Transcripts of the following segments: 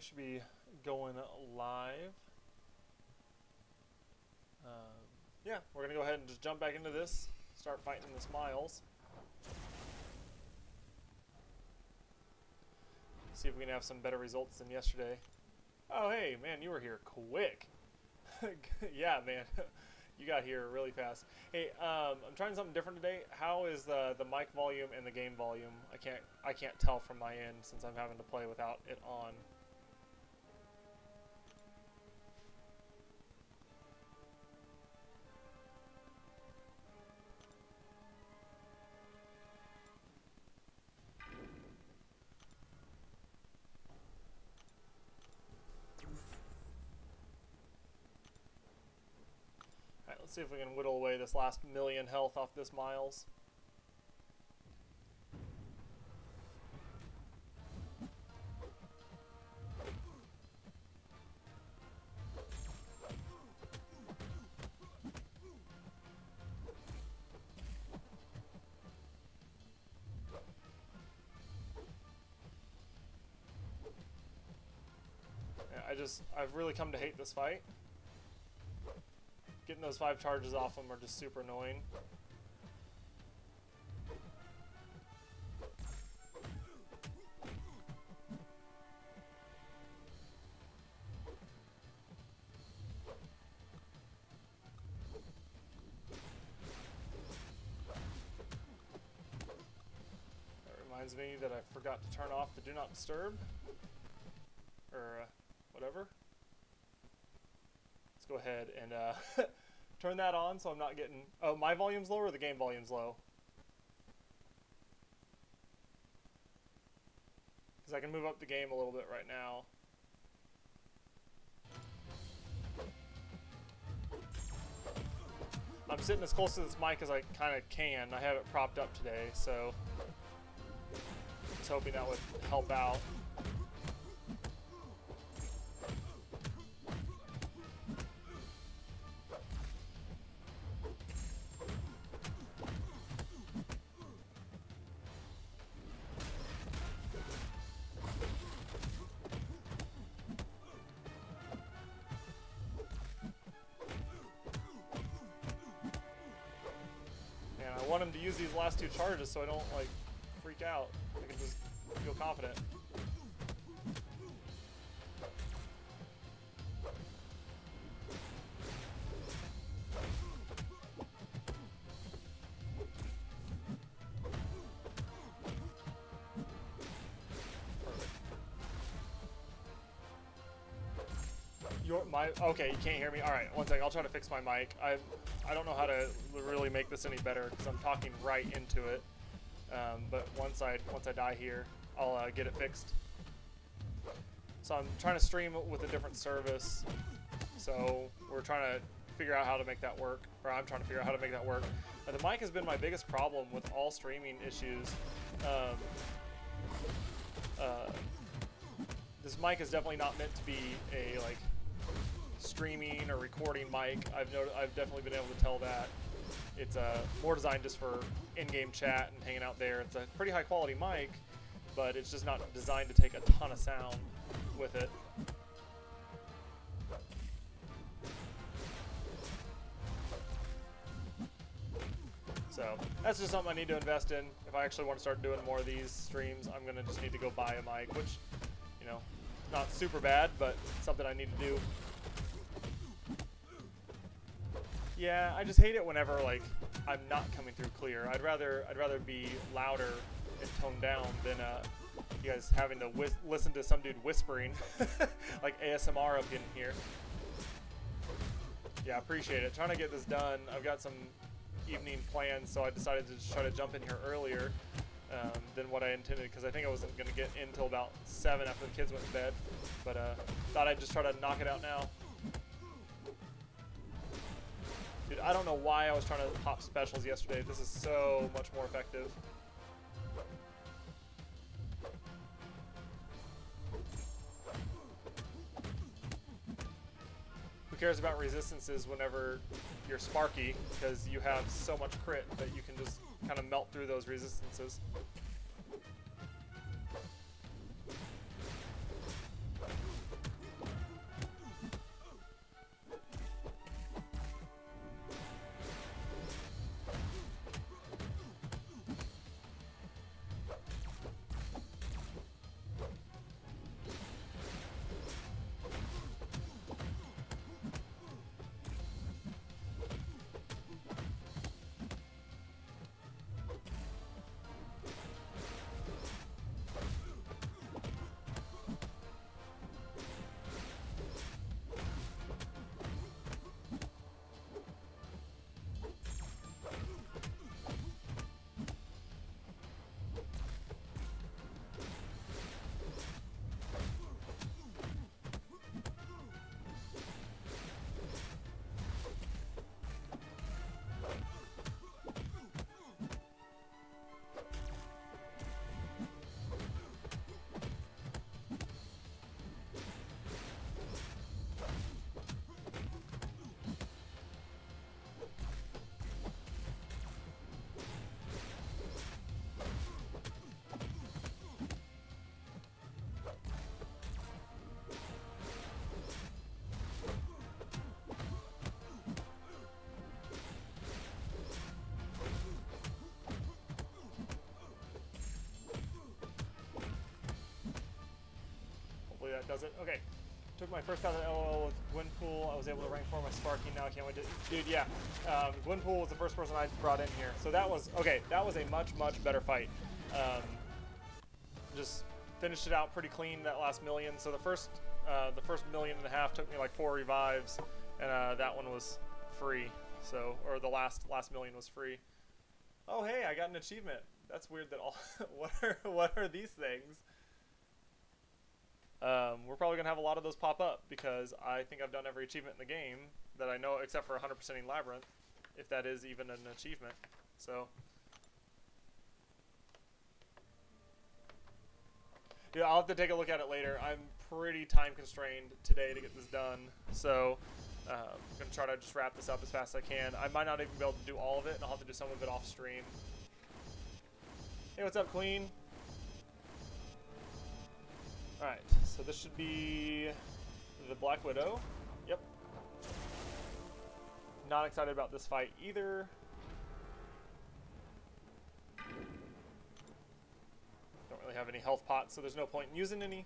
should be going live. Yeah, we're going to go ahead and just jump back into this. Start fighting this Miles. See if we can have some better results than yesterday. Oh, hey, man, you were here quick. Yeah, man. You got here really fast. Hey, I'm trying something different today. How is the mic volume and the game volume? I can't tell from my end since I'm having to play without it on. Alright, let's see if we can whittle away this last 1,000,000 health off this Miles. I've really come to hate this fight. Getting those 5 charges off them are just super annoying. That reminds me that I forgot to turn off the Do Not Disturb. Or whatever. Let's go ahead and turn that on so I'm not getting... Oh, my volume's low or the game volume's low? Because I can move up the game a little bit right now. I'm sitting as close to this mic as I kind of can. I have it propped up today, so I was hoping that would help out. I want him to use these last 2 charges so I don't like freak out. I can just feel confident. Okay, you can't hear me. All right, one second. I'll try to fix my mic. I don't know how to really make this any better because I'm talking right into it. But once I die here, I'll get it fixed. So I'm trying to stream with a different service. So we're trying to figure out how to make that work, or I'm trying to figure out how to make that work. The mic has been my biggest problem with all streaming issues. This mic is definitely not meant to be a like streaming or recording mic. I've definitely been able to tell that. It's more designed just for in-game chat and hanging out there. It's a pretty high quality mic, but it's just not designed to take a ton of sound with it. So that's just something I need to invest in. If I actually want to start doing more of these streams, I'm gonna just need to go buy a mic, which, you know, not super bad, but something I need to do. Yeah, I just hate it whenever like I'm not coming through clear. I'd rather be louder and toned down than you guys having to listen to some dude whispering like ASMR up in here. Yeah, appreciate it. Trying to get this done. I've got some evening plans, so I decided to just try to jump in here earlier than what I intended, because I think I wasn't going to get in until about 7 after the kids went to bed. But thought I'd just try to knock it out now. Dude, I don't know why I was trying to pop specials yesterday. This is so much more effective. Who cares about resistances whenever you're Sparky, because you have so much crit that you can just kind of melt through those resistances. was it? Okay. Took my first out of the LOL with Gwenpool. I was able to rank for my Sparky. Now I can't wait to... Dude, yeah. Gwenpool was the first person I brought in here. So that was... Okay, that was a much, much better fight. Just finished it out pretty clean, that last million. So the first 1.5 million took me like 4 revives. And that one was free. So... Or the last million was free. Oh, hey, I got an achievement. That's weird that all... what are these things? We're probably going to have a lot of those pop up because I think I've done every achievement in the game that I know except for 100%ing Labyrinth, if that is even an achievement. So, yeah, I'll have to take a look at it later. I'm pretty time constrained today to get this done, so I'm going to try to just wrap this up as fast as I can. I might not even be able to do all of it, and I'll have to do some of it off stream. Hey, what's up, Queen? Alright, so this should be the Black Widow. Yep. Not excited about this fight either. Don't really have any health pots, so there's no point in using any.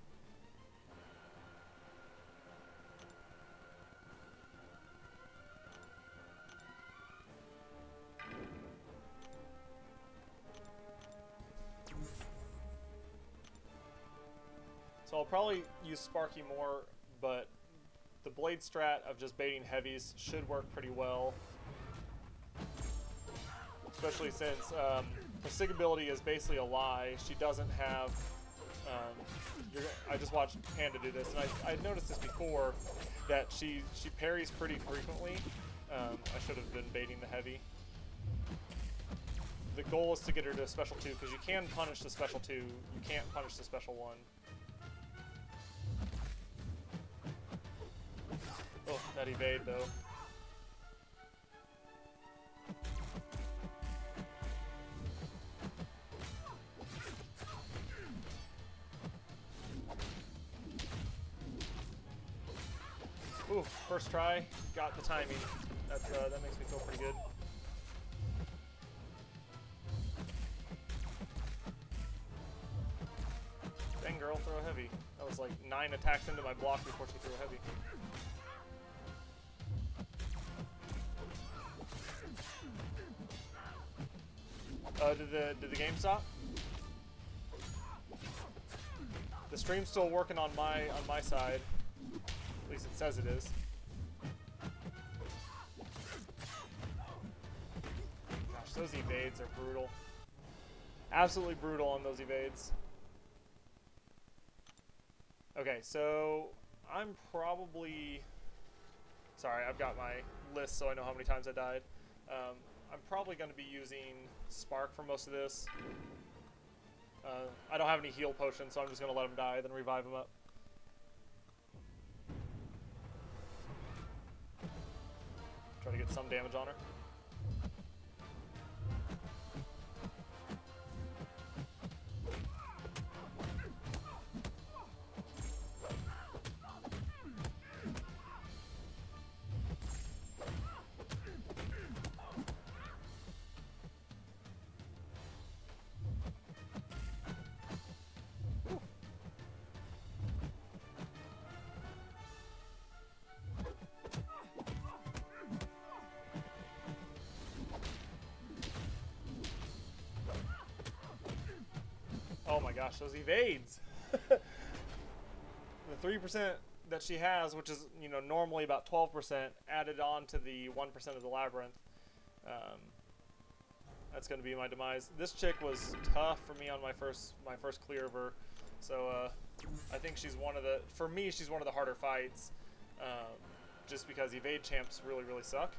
So I'll probably use Sparky more, but the blade strat of just baiting heavies should work pretty well. Especially since the sig ability is basically a lie. She doesn't have... I just watched Panda do this, and I noticed this before, that she parries pretty frequently. I should have been baiting the heavy. The goal is to get her to a special 2, because you can punish the special 2, you can't punish the special 1. Oh, that evade though. Ooh, first try, got the timing. That makes me feel pretty good. Dang girl, throw a heavy. That was like 9 attacks into my block before she threw a heavy. Did the game stop? The stream's still working on my side. At least it says it is. Gosh, those evades are brutal. Absolutely brutal on those evades. Okay, so I'm probably... Sorry, I've got my list so I know how many times I died. I'm probably going to be using Spark for most of this. I don't have any heal potions, so I'm just going to let him die, then revive him up. Try to get some damage on her. Oh my gosh, those evades! The 3% that she has, which is, you know, normally about 12%, added on to the 1% of the Labyrinth. That's going to be my demise. This chick was tough for me on my first clear of her, so I think she's one of the, for me, she's one of the harder fights, just because evade champs really, really suck.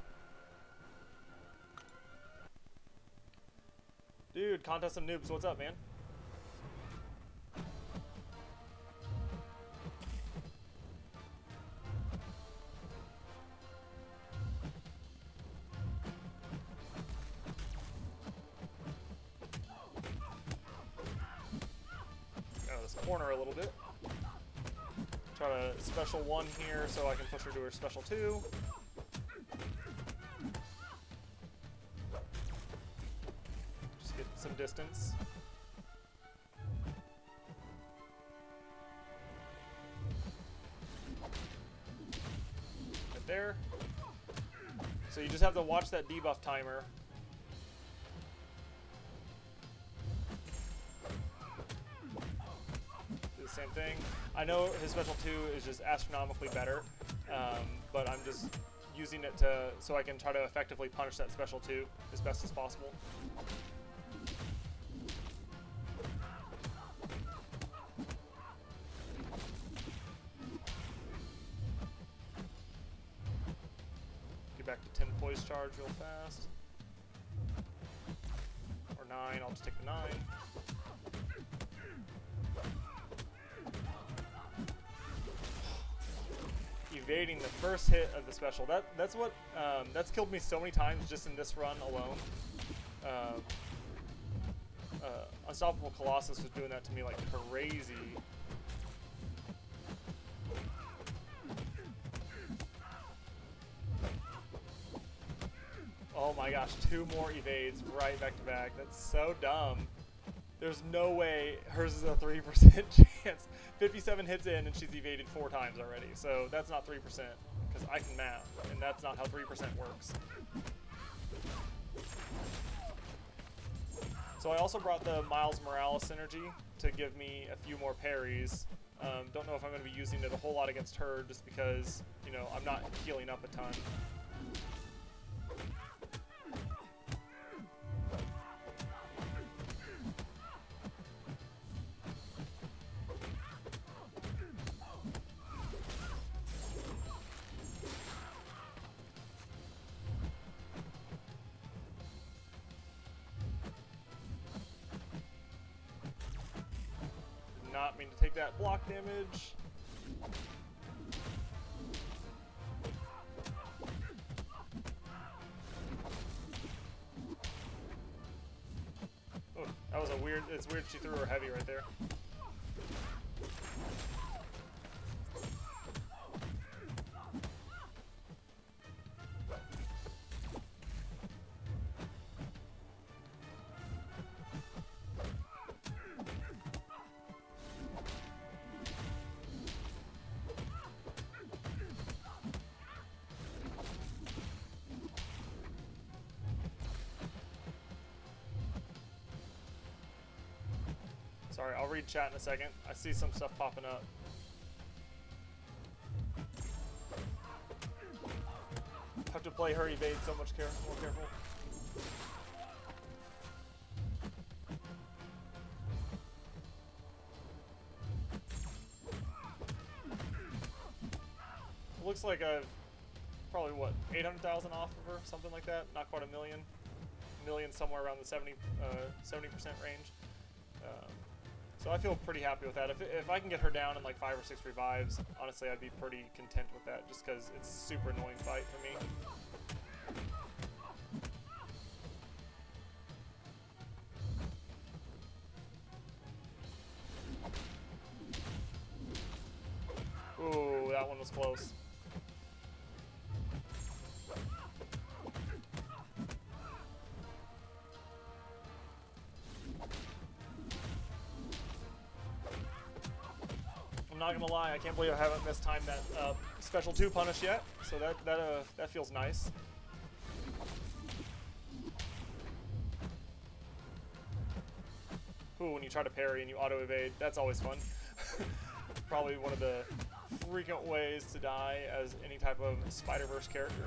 Dude, Contest of Noobs, what's up, man? Corner a little bit. Try to special 1 here so I can push her to her special 2. Just get some distance. you just have to watch that debuff timer. Do the same thing. I know his special 2 is just astronomically better, but I'm just using it so I can try to effectively punish that special 2 as best as possible. Get back to 10 poise charge real fast. Or 9, I'll just take the 9. Evading the first hit of the special. That's what that's killed me so many times just in this run alone. Unstoppable Colossus was doing that to me like crazy. Oh my gosh, 2 more evades right back to back. That's so dumb. There's no way hers is a 3% chance. 57 hits in and she's evaded 4 times already. So that's not 3% because I can math and that's not how 3% works. So I also brought the Miles Morales synergy to give me a few more parries. Don't know if I'm going to be using it a whole lot against her just because, you know, I'm not healing up a ton. Not mean to take that block damage. Oh, that was a weird, it's weird she threw her heavy right there. Sorry, I'll read chat in a second. I see some stuff popping up. Have to play her evade so much more careful. Looks like I've probably, what, 800,000 off of her? Something like that? Not quite a million. Million somewhere around the 70% range. So I feel pretty happy with that. If I can get her down in like 5 or 6 revives, honestly, I'd be pretty content with that, just because it's a super annoying fight for me. Ooh, that one was close. I'm not gonna lie, I can't believe I haven't mistimed that special 2 punish yet. So that feels nice. Ooh, when you try to parry and you auto evade, that's always fun. Probably one of the frequent ways to die as any type of Spider-Verse character.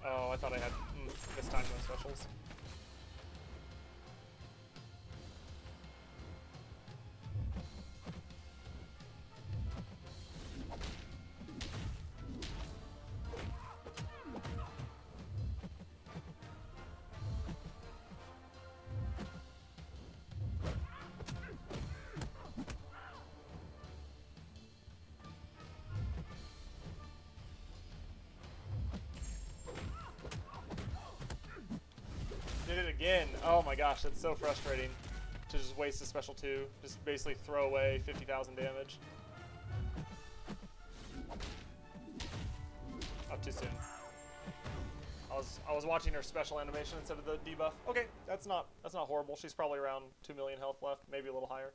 Oh, I thought I had mistimed those specials. Did it again. Oh my gosh, that's so frustrating to just waste a special 2. Just basically throw away 50,000 damage. Up too soon. I was watching her special animation instead of the debuff. Okay, that's not horrible. She's probably around 2 million health left, maybe a little higher.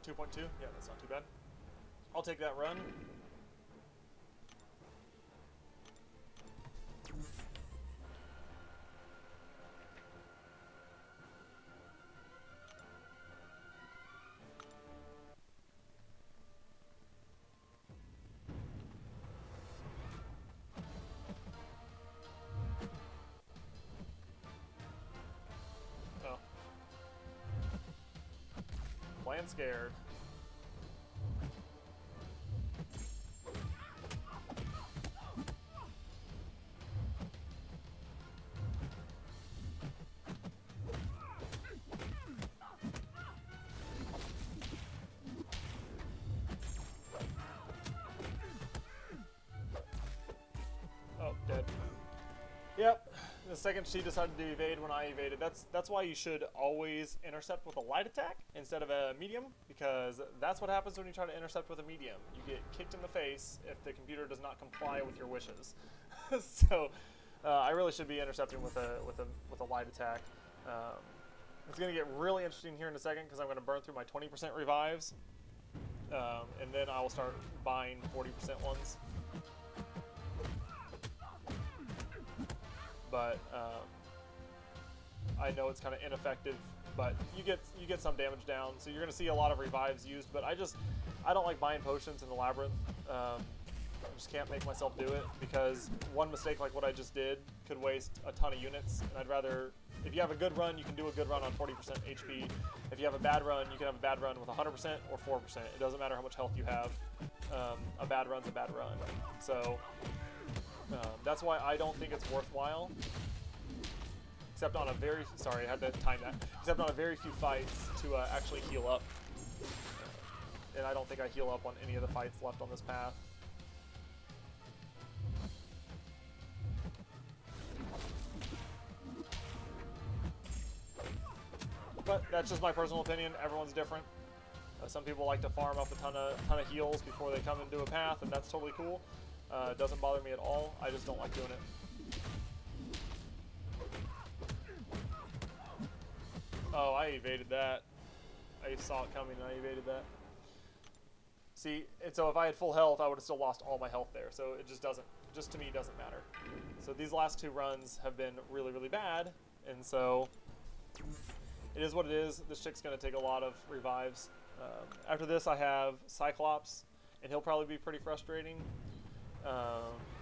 2.2. Yeah, that's not too bad. I'll take that run. Playing scared. Oh, dead. Yep. The second she decided to evade when I evaded. That's why you should always intercept with a light attack instead of a medium, because that's what happens when you try to intercept with a medium. You get kicked in the face if the computer does not comply with your wishes. So I really should be intercepting with a light attack. It's going to get really interesting here in a second because I'm going to burn through my 20% revives, and then I will start buying 40% ones. But I know it's kind of ineffective, but you get some damage down, so you're going to see a lot of revives used. But I don't like buying potions in the Labyrinth. I just can't make myself do it, because one mistake like what I just did could waste a ton of units, and I'd rather, if you have a good run, you can do a good run on 40% HP. If you have a bad run, you can have a bad run with 100% or 4%. It doesn't matter how much health you have. A bad run's a bad run. So that's why I don't think it's worthwhile, except on a very, sorry, I had to time that, except on a very few fights to actually heal up. And I don't think I heal up on any of the fights left on this path. But that's just my personal opinion. Everyone's different. Some people like to farm up a ton of heals before they come into a path, and that's totally cool. It doesn't bother me at all. I just don't like doing it. Oh, I evaded that. I saw it coming and I evaded that. See, and so if I had full health, I would have still lost all my health there. So it just to me doesn't matter. So these last two runs have been really, really bad, and so it is what it is. This chick's going to take a lot of revives. After this, I have Cyclops, and he'll probably be pretty frustrating.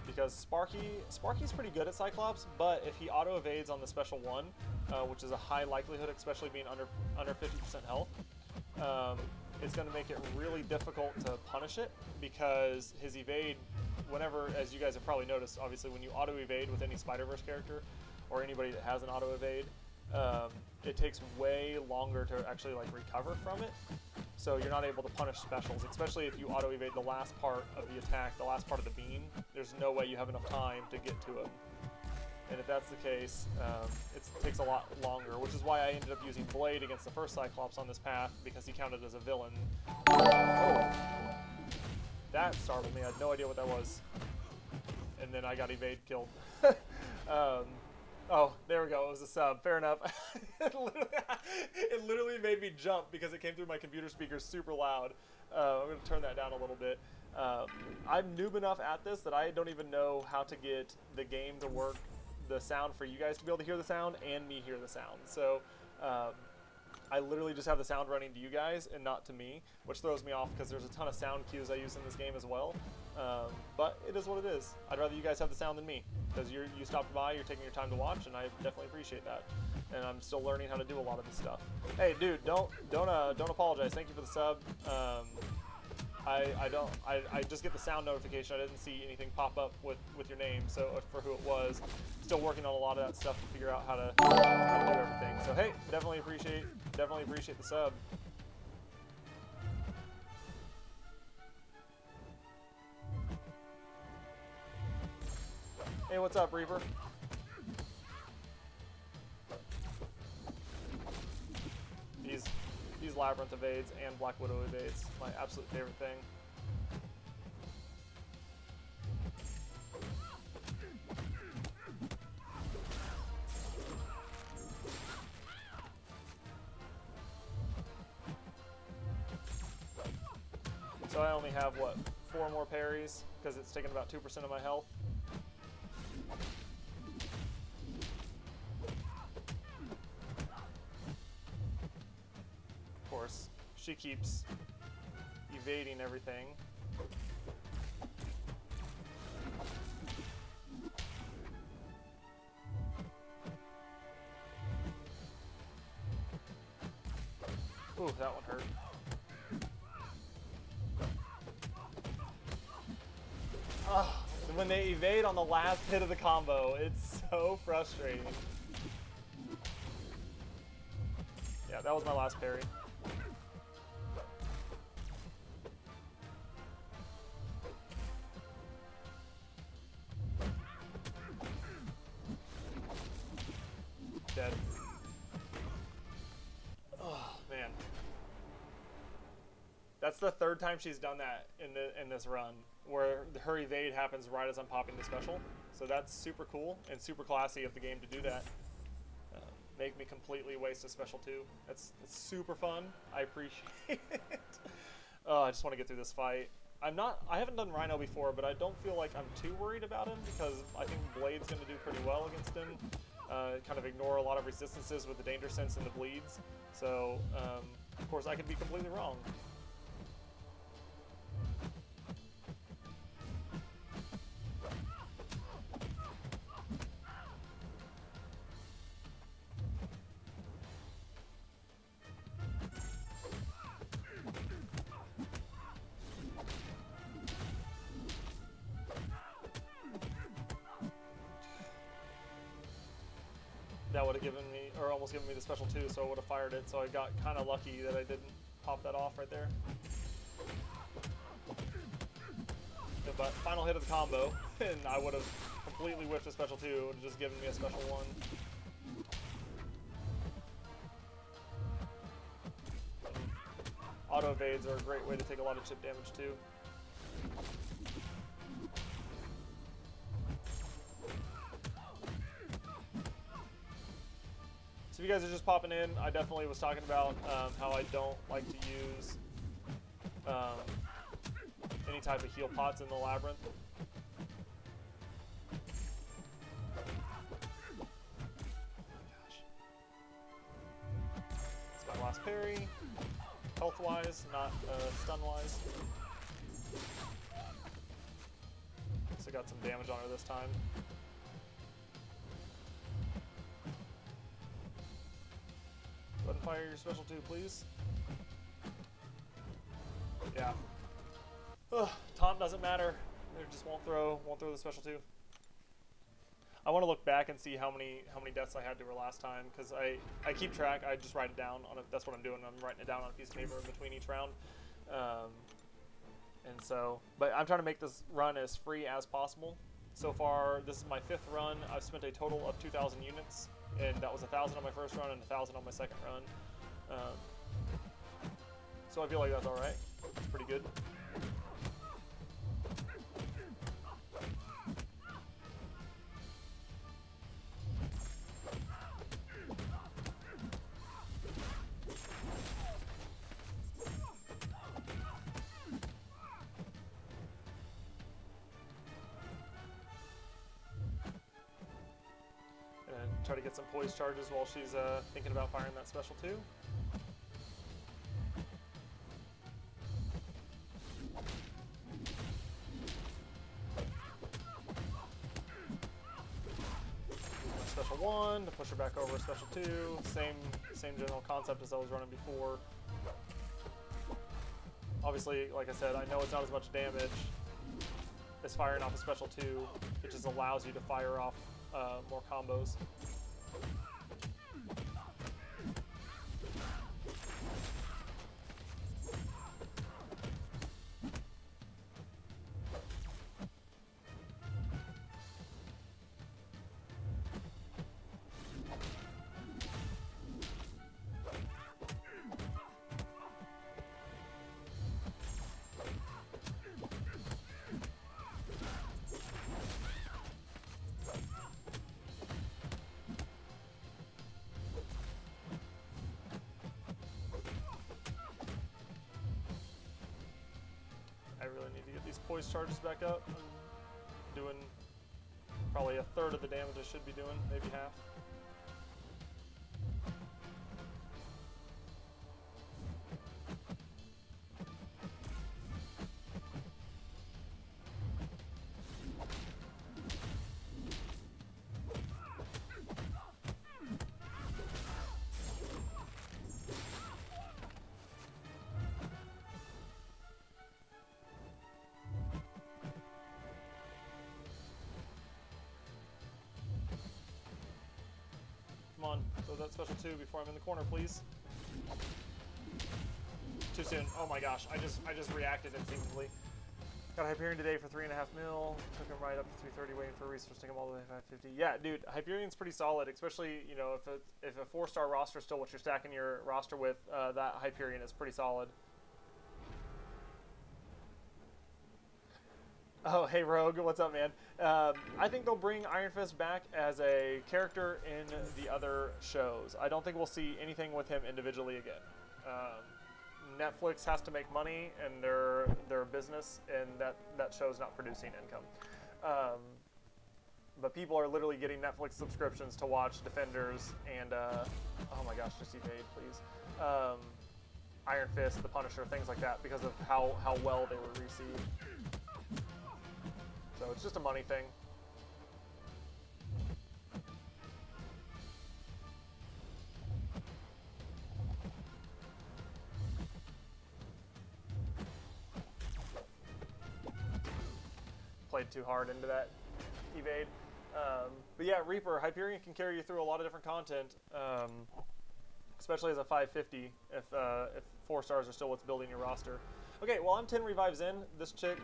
Because Sparky's pretty good at Cyclops, but if he auto evades on the special one, which is a high likelihood, especially being under 50% health, it's going to make it really difficult to punish it, because his evade, whenever, as you guys have probably noticed, obviously when you auto evade with any Spider-Verse character or anybody that has an auto evade, it takes way longer to actually like recover from it. So you're not able to punish specials, especially if you auto-evade the last part of the attack, the last part of the beam. There's no way you have enough time to get to him. And if that's the case, it takes a lot longer, which is why I ended up using Blade against the first Cyclops on this path, because he counted as a villain. Oh. That startled me. I had no idea what that was. And then I got evade killed. Oh, there we go. It was a sub. Fair enough. It literally made me jump because it came through my computer speakers super loud. I'm going to turn that down a little bit. I'm noob enough at this that I don't even know how to get the game to work, the sound for you guys to be able to hear the sound and me hear the sound. So I literally just have the sound running to you guys and not to me, which throws me off because there's a ton of sound cues I use in this game as well. But it is what it is. I'd rather you guys have the sound than me, because you stopped by, you're taking your time to watch, and I definitely appreciate that. And I'm still learning how to do a lot of this stuff. Hey, dude, don't apologize. Thank you for the sub. I just get the sound notification. I didn't see anything pop up with your name, so for who it was. Still working on a lot of that stuff to figure out how to do everything. So hey, definitely appreciate the sub. Hey, what's up, Reaper? These Labyrinth evades and Black Widow evades, my absolute favorite thing. So I only have, what, 4 more parries, because it's taking about 2% of my health. Of course, she keeps evading everything. Ooh, that one hurt. Oh, when they evade on the last hit of the combo, it's so frustrating. Yeah, that was my last parry. Dead. Oh, man. That's the 3rd time she's done that in this run, where her evade happens right as I'm popping the special. So that's super cool and super classy of the game to do that. Make me completely waste a special too. It's super fun. I appreciate it. I just want to get through this fight. I haven't done Rhino before, but I don't feel like I'm too worried about him because I think Blade's going to do pretty well against him. Kind of ignore a lot of resistances with the danger sense and the bleeds. So, of course, I could be completely wrong. That would have given me, or almost given me the special too, so I would have fired it. So I got kind of lucky that I didn't pop that off right there. Yeah, but final hit of the combo, and I would have completely whiffed a special two. It would have just given me a special one. Auto evades are a great way to take a lot of chip damage too. So if you guys are just popping in, I definitely was talking about how I don't like to use any type of heal pots in the Labyrinth. Gosh. It's my last parry, health-wise, not stun-wise. So got some damage on her this time. Go ahead and fire your special 2, please. Yeah. Ugh, taunt doesn't matter. It just won't throw the special 2. I want to look back and see how many deaths I had to her last time, because I keep track. I just write it down on that's what I'm doing. I'm writing it down on a piece of paper in between each round. And so, but I'm trying to make this run as free as possible. So far, this is my 5th run. I've spent a total of 2,000 units. And that was 1,000 on my first run and 1,000 on my second run. So I feel like that's alright. It's pretty good. Try to get some poise charges while she's thinking about firing that special 2. Special 1 to push her back over special 2. Same general concept as I was running before. Obviously, like I said, I know it's not as much damage as firing off a special 2. It just allows you to fire off more combos. these poise charges back up. I'm doing probably a third of the damage I should be doing, maybe half. Come on, throw that special 2 before I'm in the corner, please. Too soon. Oh my gosh, I just reacted instinctively. Got Hyperion today for 3.5 mil. Took him right up to 330, waiting for resource. Took him all the way to 550. Yeah, dude, Hyperion's pretty solid, especially, you know, if a 4-star roster is still what you're stacking your roster with, that Hyperion is pretty solid. Oh, hey Rogue, what's up, man? I think they'll bring Iron Fist back as a character in the other shows. I don't think we'll see anything with him individually again. Netflix has to make money, and they're a business, and that show's not producing income. But people are literally getting Netflix subscriptions to watch Defenders and oh my gosh, just evade, please. Iron Fist, The Punisher, things like that, because of how well they were received. So it's just a money thing. Played too hard into that evade. But yeah, Reaper, Hyperion can carry you through a lot of different content, especially as a 550 if 4 stars are still what's building your roster. Okay, well, I'm 10 revives in. This chick,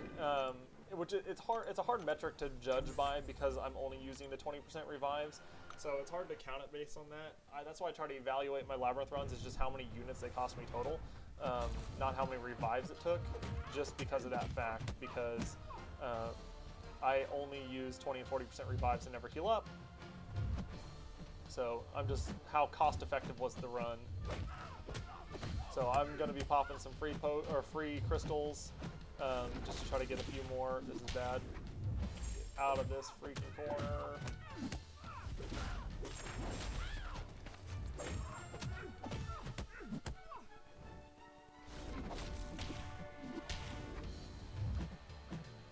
which it's a hard metric to judge by because I'm only using the 20% revives, so it's hard to count it based on that. That's why I try to evaluate my Labyrinth runs, is just how many units they cost me total, not how many revives it took, just because of that fact, because I only use 20 and 40% revives and never heal up. So I'm just, how cost effective was the run? So I'm going to be popping some free crystals just to try to get a few more. This is bad. Get out of this freaking corner.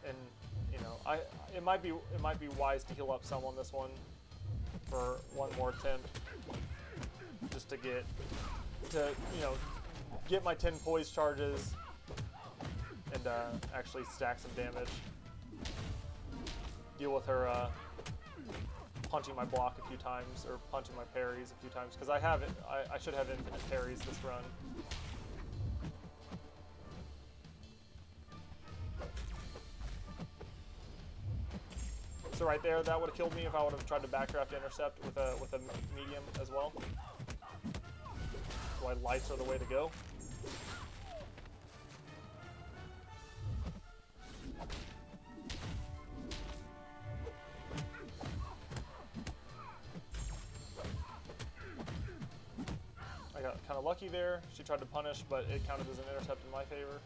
And you know, it might be wise to heal up some on this one for one more attempt, just to get my 10 poise charges and actually stack some damage. Deal with her punching my block a few times, or punching my parries a few times, because I should have infinite parries this run. So right there, that would have killed me if I would have tried to backdraft intercept with a medium as well. That's why lights are the way to go. I got kind of lucky there. She tried to punish, but it counted as an intercept in my favor.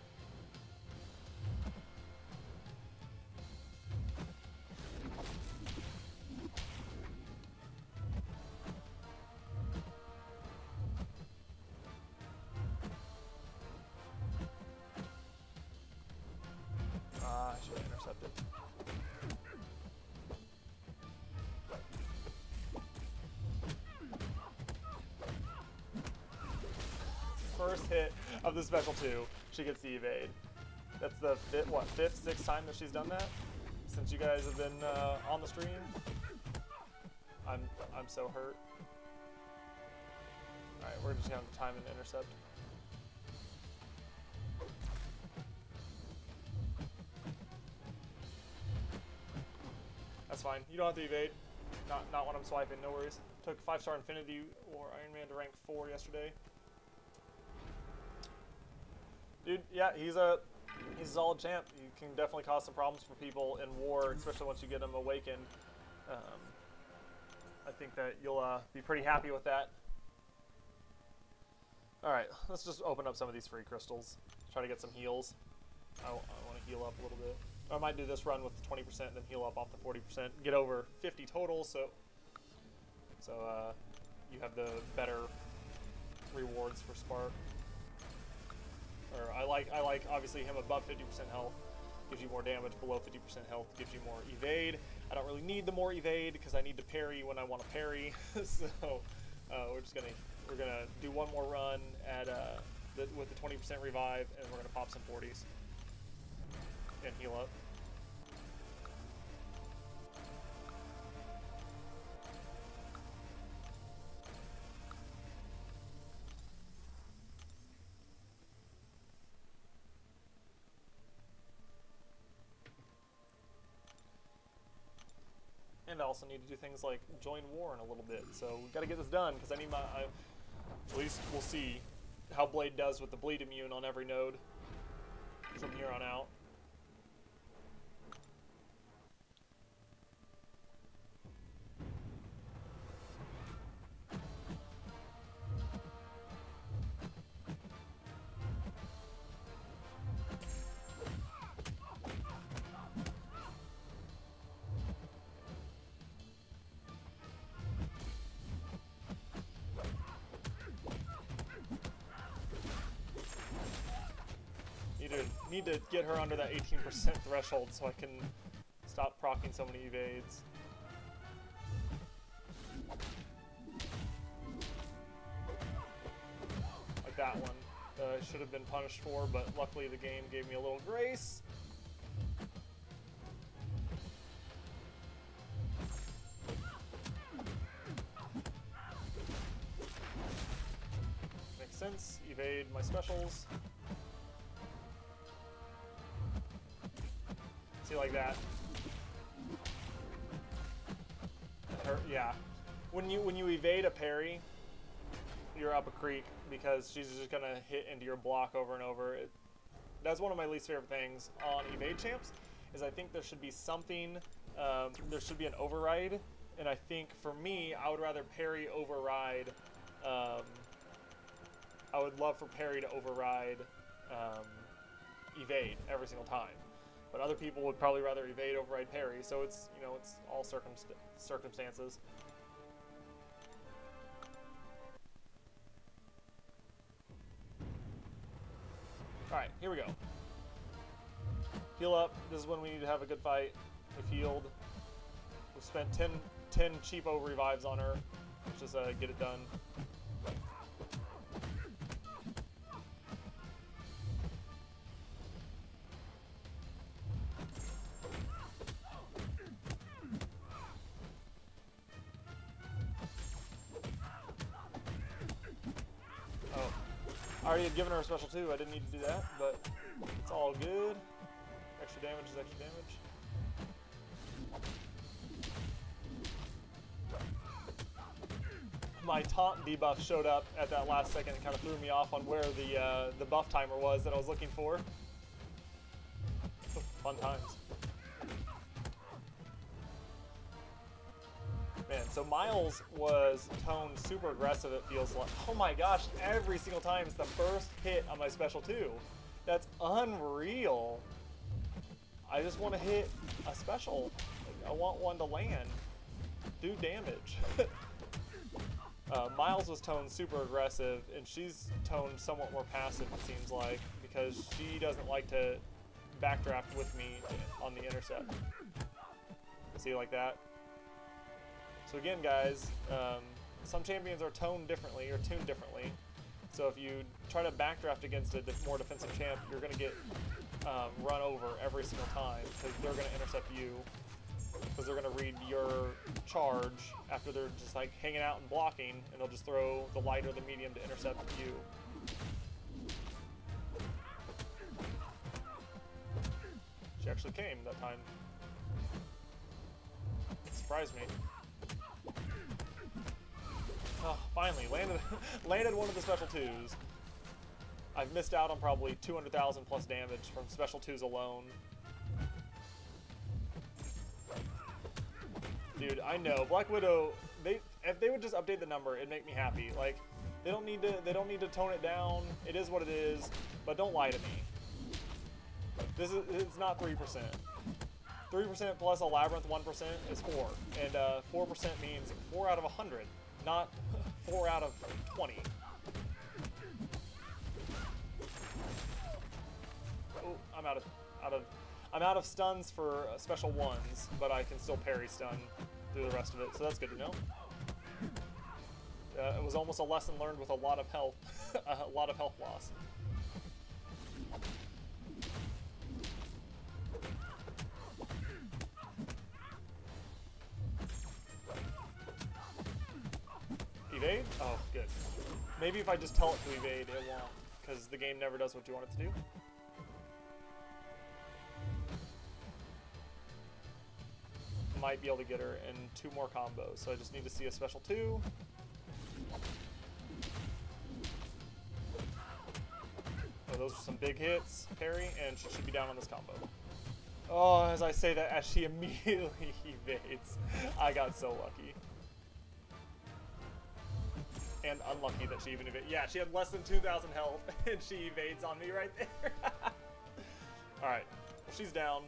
I should have intercepted. First hit of the special 2, she gets the evade. That's the fifth, sixth time that she's done that since you guys have been on the stream. I'm so hurt. All right, we're just gonna have to time and intercept. That's fine. You don't have to evade. Not when I'm swiping. No worries. Took 5-star Infinity or Iron Man to rank 4 yesterday. Dude, yeah, he's a solid champ. You can definitely cause some problems for people in war, especially once you get him awakened. I think that you'll be pretty happy with that. All right, let's just open up some of these free crystals. Try to get some heals. I want to heal up a little bit. Or I might do this run with the 20%, then heal up off the 40%, get over 50 total. So you have the better rewards for Spark. Or I like obviously him above 50% health, gives you more damage. Below 50% health gives you more evade. I don't really need the more evade because I need to parry when I want to parry. So we're gonna do one more run at with the 20% revive, and we're gonna pop some 40s and heal up. And I also need to do things like join war in a little bit, so we got to get this done because I need at least we'll see how Blade does with the bleed immune on every node from here on out. Need to get her under that 18% threshold so I can stop proccing so many evades. Like that one. I should have been punished for, but luckily the game gave me a little grace. Makes sense. Evade my specials. See, like that. Yeah. When you evade a parry, you're up a creek because she's just gonna hit into your block over and over. That's one of my least favorite things on evade champs. Is I think there should be something. There should be an override, and I think for me, I would rather parry override. I would love for parry to override evade every single time. But other people would probably rather evade, override, parry. So it's, you know, it's all circumstances. All right, here we go. Heal up. This is when we need to have a good fight. We've healed. We've spent 10 cheapo revives on her. Let's just get it done. I already had given her a special too. I didn't need to do that, but it's all good. Extra damage is extra damage. My taunt debuff showed up at that last second and kind of threw me off on where the buff timer was that I was looking for. Fun times. Man, so Miles was toned super aggressive, it feels like. Oh my gosh, every single time it's the first hit on my special 2. That's unreal. I just want to hit a special. I want one to land. Do damage. Miles was toned super aggressive, and she's toned somewhat more passive, it seems like, because she doesn't like to backdraft with me on the intercept. See, like that? So again, guys, some champions are toned differently or tuned differently. So if you try to backdraft against a more defensive champ, you're going to get run over every single time because they're going to intercept you. Because they're going to read your charge after they're just like hanging out and blocking, and they'll just throw the light or the medium to intercept you. She actually came that time. Surprised me. Oh, finally, landed one of the special 2s. I've missed out on probably 200,000 plus damage from special 2s alone. Dude, I know Black Widow. If they would just update the number, it'd make me happy. Like, they don't need to tone it down. It is what it is. But don't lie to me. It's not 3%. 3% plus a Labyrinth 1% is 4. And 4% means 4 out of 100, not 4 out of 20. Oh, I'm out of stuns for special ones, but I can still parry stun through the rest of it, so that's good to know. It was almost a lesson learned with a lot of health, a lot of health loss. Evade? Oh, good. Maybe if I just tell it to evade, it won't, because the game never does what you want it to do. Might be able to get her in 2 more combos, so I just need to see a special 2. Oh, those are some big hits, parry, and she should be down on this combo. Oh, as I say that, as she immediately evades. I got so lucky. And unlucky that she even evaded. Yeah, she had less than 2,000 health, and she evades on me right there. Alright, well, she's down.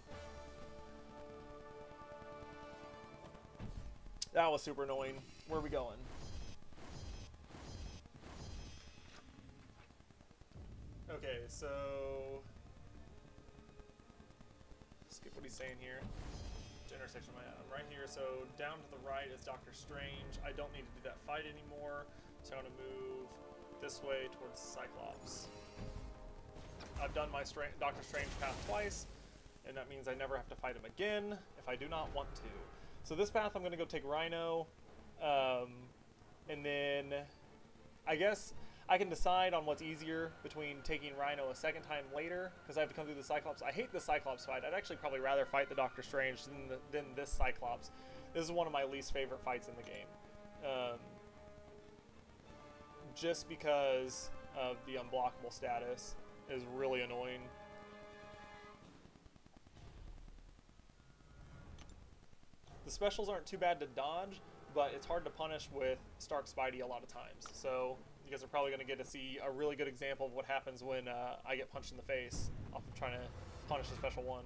That was super annoying. Where are we going? Okay, so... skip what he's saying here. Which intersection am I at? I'm right here, so down to the right is Doctor Strange. I don't need to do that fight anymore, so I'm going to move this way towards Cyclops. I've done my Doctor Strange path twice, and that means I never have to fight him again if I do not want to. So this path I'm going to go take Rhino, and then I guess I can decide on what's easier between taking Rhino a second time later, because I have to come through the Cyclops. I hate the Cyclops fight. I'd actually probably rather fight the Doctor Strange than this Cyclops. This is one of my least favorite fights in the game. Just because of the unblockable status is really annoying. The specials aren't too bad to dodge, but it's hard to punish with Stark Spidey a lot of times. So you guys are probably going to get to see a really good example of what happens when I get punched in the face off of trying to punish a special one.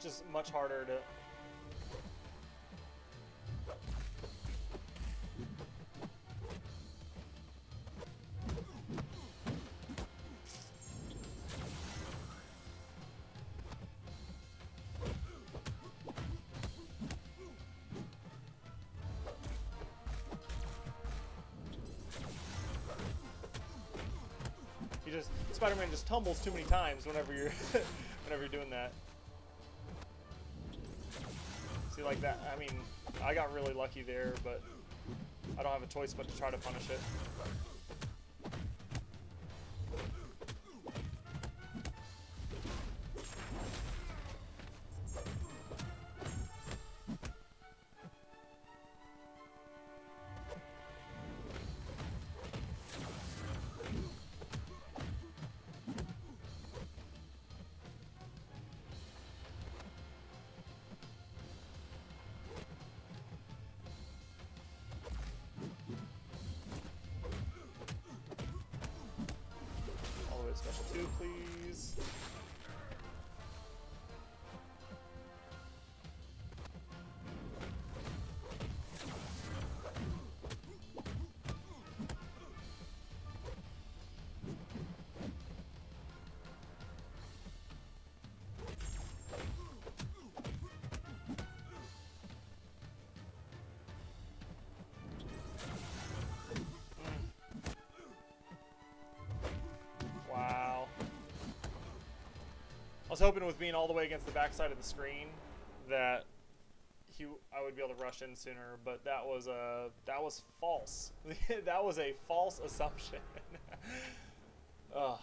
Just much harder to... Spider-Man just tumbles too many times whenever you're whenever you're doing that. See, like that, I mean, I got really lucky there, but I don't have a choice but to try to punish it. Special 2, please. I was hoping with being all the way against the backside of the screen that I would be able to rush in sooner, but that was false. That was a false assumption. Ugh.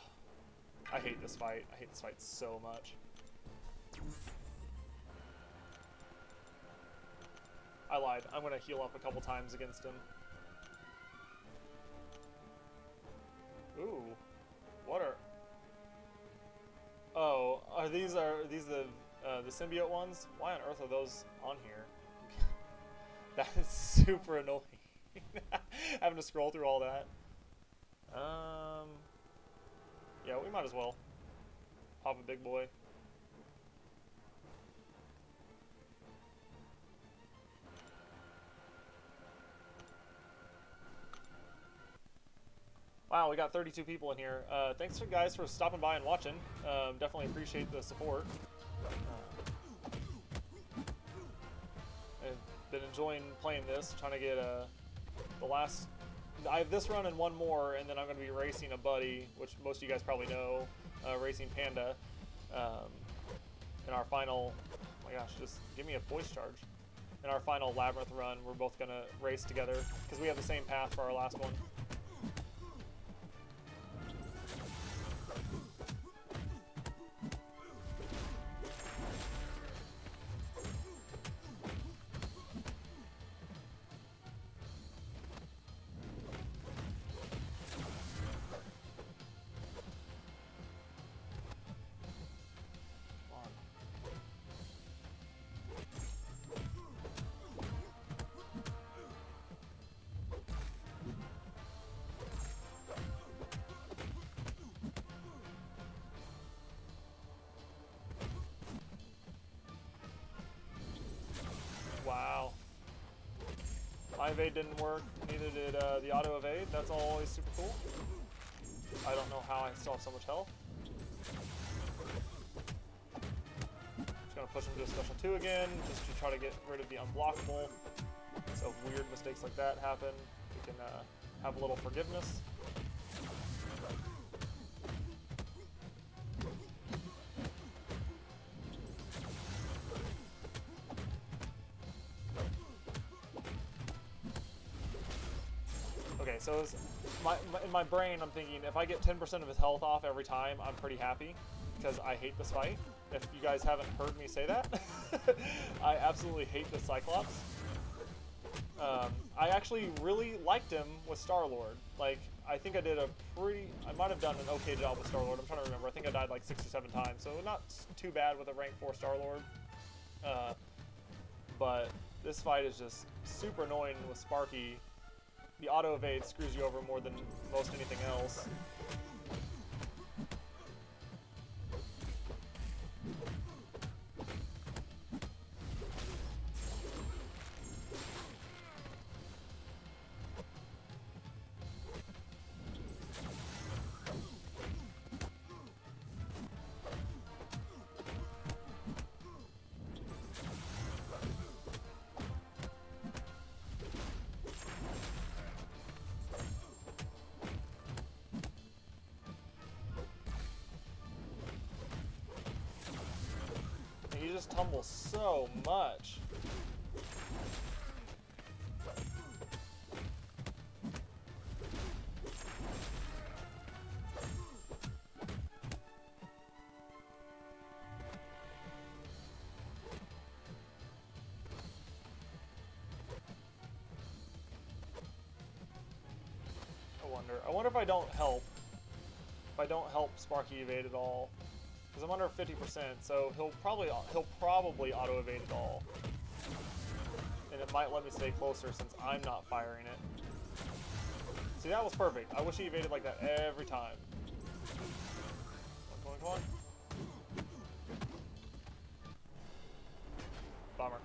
I hate this fight. I hate this fight so much. I lied. I'm gonna heal up a couple times against him. Ooh. What are... Oh, are these the symbiote ones? Why on earth are those on here? That is super annoying. Having to scroll through all that. Yeah, we might as well pop a big boy. Wow, we got 32 people in here. Thanks, guys, for stopping by and watching. Definitely appreciate the support. I've been enjoying playing this, trying to get the last... I have this run and one more, and then I'm going to be racing a buddy, which most of you guys probably know, Racing Panda, in our final... Oh my gosh, just give me a voice charge. In our final Labyrinth run, we're both going to race together, because we have the same path for our last one. Wow. My evade didn't work, neither did the auto evade. That's always super cool. I don't know how I still have so much health. Just gonna push him to a special 2 again, just to try to get rid of the unblockable. So if weird mistakes like that happen, we can have a little forgiveness. So in my brain, I'm thinking if I get 10% of his health off every time, I'm pretty happy, because I hate this fight. If you guys haven't heard me say that, I absolutely hate the Cyclops. I actually really liked him with Star-Lord. Like, I think I did I might have done an okay job with Star-Lord. I'm trying to remember. I think I died like 6 or 7 times, so not too bad with a rank 4 Star-Lord. But this fight is just super annoying with Sparky. The auto evade screws you over more than most anything else. He just tumbles so much. I wonder if I don't help. If I don't help Sparky evade at all. Because I'm under 50%, so he'll probably auto evade it all, and it might let me stay closer since I'm not firing it. See, that was perfect. I wish he evaded like that every time. Come on, come on. Bummer.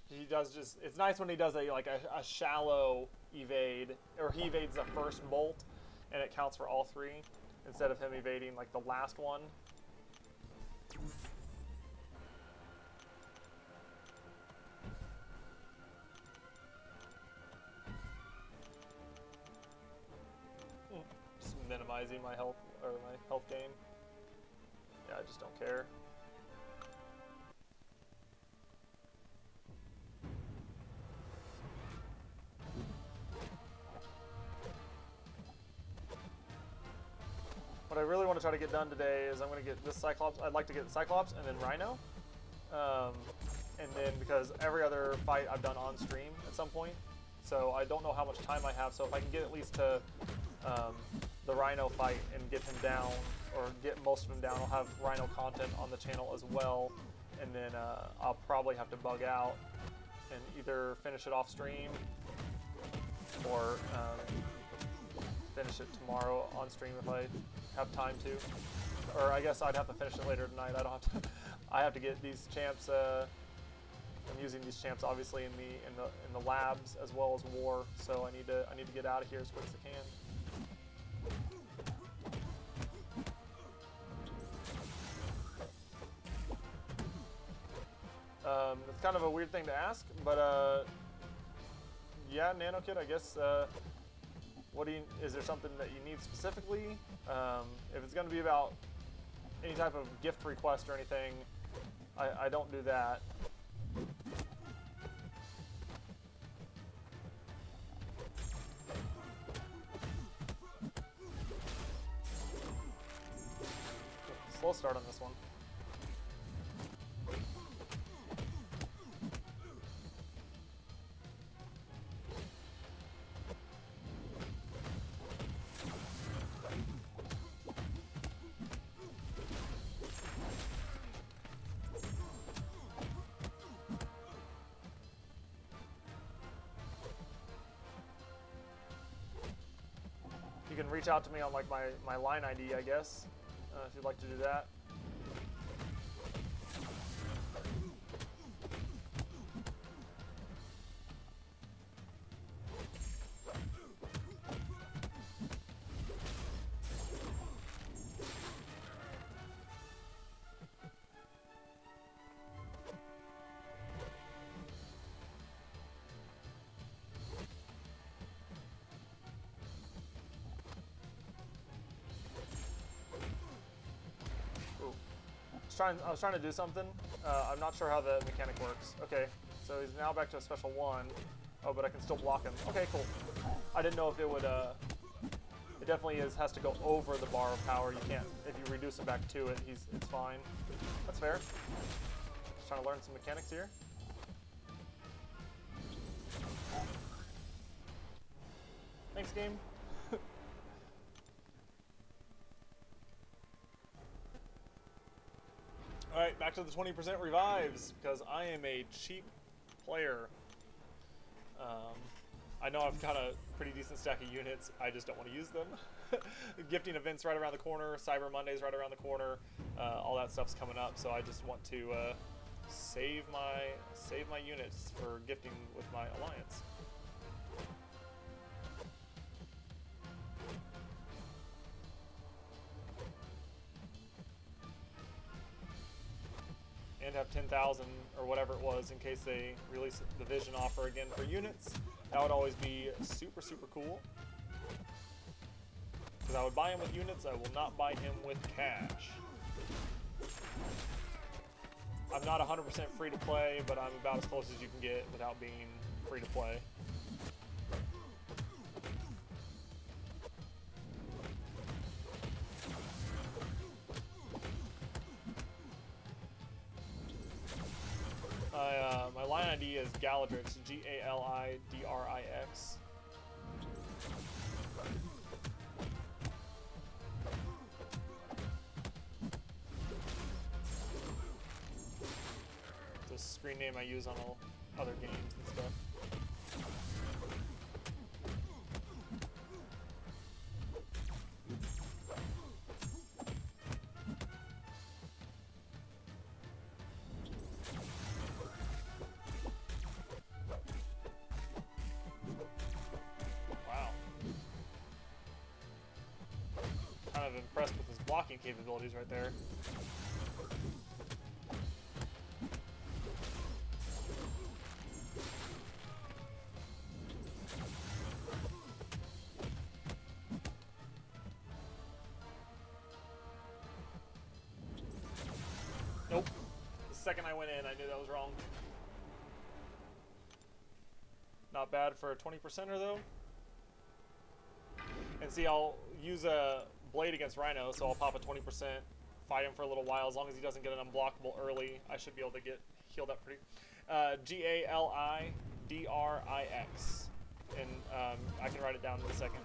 He does just. It's nice when he does a shallow evade, or he evades the first bolt. And it counts for all 3, instead of him evading like the last one. Just minimizing my health, or my health gain. Yeah, I just don't care. what I really want to try to get done today is I'm going to get this Cyclops. I'd like to get Cyclops and then Rhino. And then because every other fight I've done on stream at some point, so I don't know how much time I have. So if I can get at least to the Rhino fight and get him down, or get most of him down, I'll have Rhino content on the channel as well. And then I'll probably have to bug out and either finish it off stream or finish it tomorrow on stream if I have time to. Or I guess I'd have to finish it later tonight. I don't have to. I have to get these champs. I'm using these champs obviously in the labs as well as war. So I need to get out of here as quick as I can. It's kind of a weird thing to ask, but yeah, Nano Kid, I guess. Is there something that you need specifically? If it's going to be about any type of gift request or anything, I don't do that. Slow start on this one. You can reach out to me on like my line ID, I guess, if you'd like to do that. I was trying to do something. I'm not sure how the mechanic works. Okay, so he's now back to a special 1. Oh, but I can still block him. Okay, cool. I didn't know if it would. It definitely has to go over the bar of power. You can't. If you reduce him back to it, it's fine. That's fair. Just trying to learn some mechanics here. Thanks, game. Alright, back to the 20% revives, because I am a cheap player. I know I've got a pretty decent stack of units, I just don't want to use them. Gifting events right around the corner, Cyber Monday's right around the corner, all that stuff's coming up, so I just want to save my units for gifting with my alliance. And have 10,000 or whatever it was in case they release the Vision offer again for units. That would always be super, super cool. Because I would buy him with units, I will not buy him with cash. I'm not 100% free to play, but I'm about as close as you can get without being free to play. My line ID is Galadrix, G-A-L-I-D-R-I-X. It's a screen name I use on all other games and stuff. Impressed with his blocking capabilities right there. Nope. The second I went in, I knew that was wrong. Not bad for a 20%er though. And see, I'll use a blade against Rhino, so I'll pop a 20%, fight him for a little while. As long as he doesn't get an unblockable early, I should be able to get healed up pretty. Galidrix, and I can write it down in a second.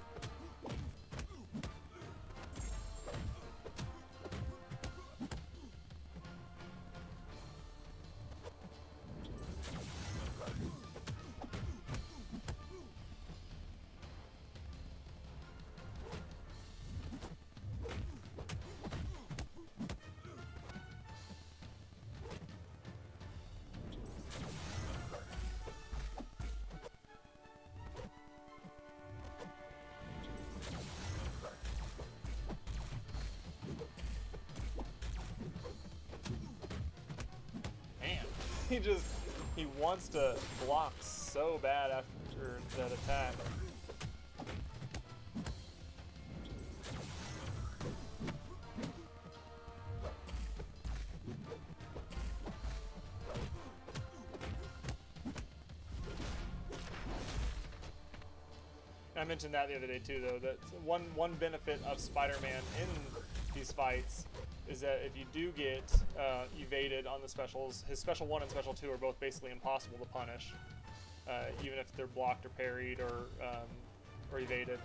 He wants to block so bad after that attack. I mentioned that the other day too, though, that one benefit of Spider-Man in these fights is that if you do get evaded on the specials, his special 1 and special 2 are both basically impossible to punish, even if they're blocked or parried or evaded.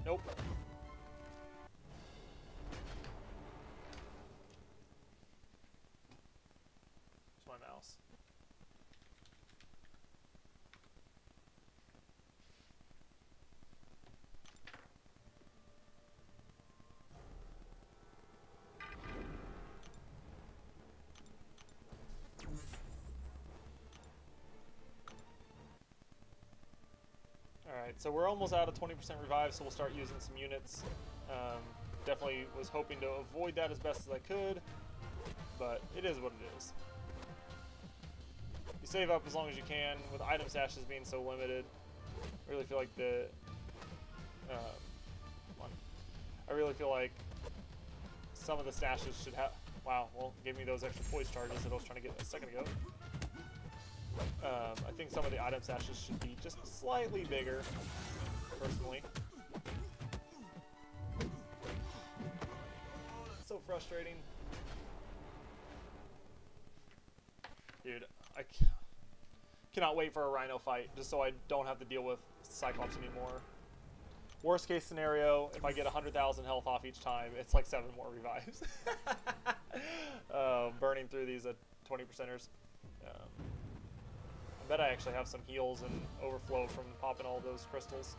Nope. Where's my mouse? Alright, so we're almost out of 20% revive, so we'll start using some units. Definitely was hoping to avoid that as best as I could, but it is what it is. You save up as long as you can, with item stashes being so limited. I really feel like I really feel like some of the stashes should have... Wow, well, gave me those extra poise charges that I was trying to get a second ago. I think some of the item stashes should be just slightly bigger, personally. It's so frustrating. Dude, I cannot wait for a Rhino fight, just so I don't have to deal with Cyclops anymore. Worst case scenario, if I get 100,000 health off each time, it's like 7 more revives. Burning through these 20%ers. I bet I actually have some heals and overflow from popping all those crystals.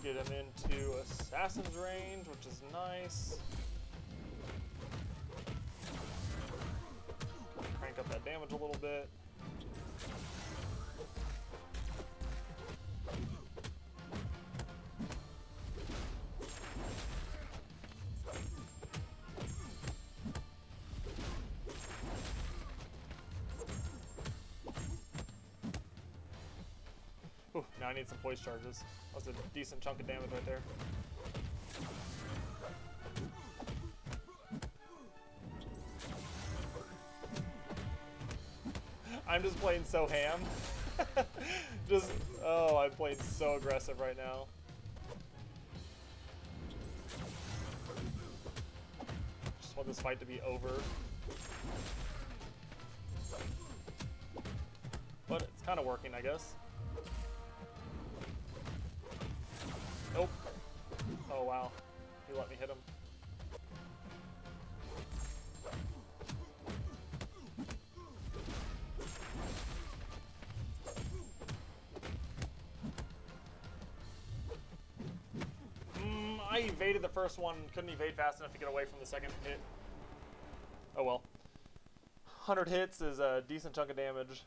Get him into Assassin's range, which is nice. Crank up that damage a little bit. Ooh, now I need some poise charges. That was a decent chunk of damage right there. I'm just playing so ham. Oh, I'm playing so aggressive right now. Just want this fight to be over. But it's kind of working, I guess. Nope. Oh wow. He let me hit him. I evaded the first one, couldn't evade fast enough to get away from the second hit. Oh well. 100 hits is a decent chunk of damage.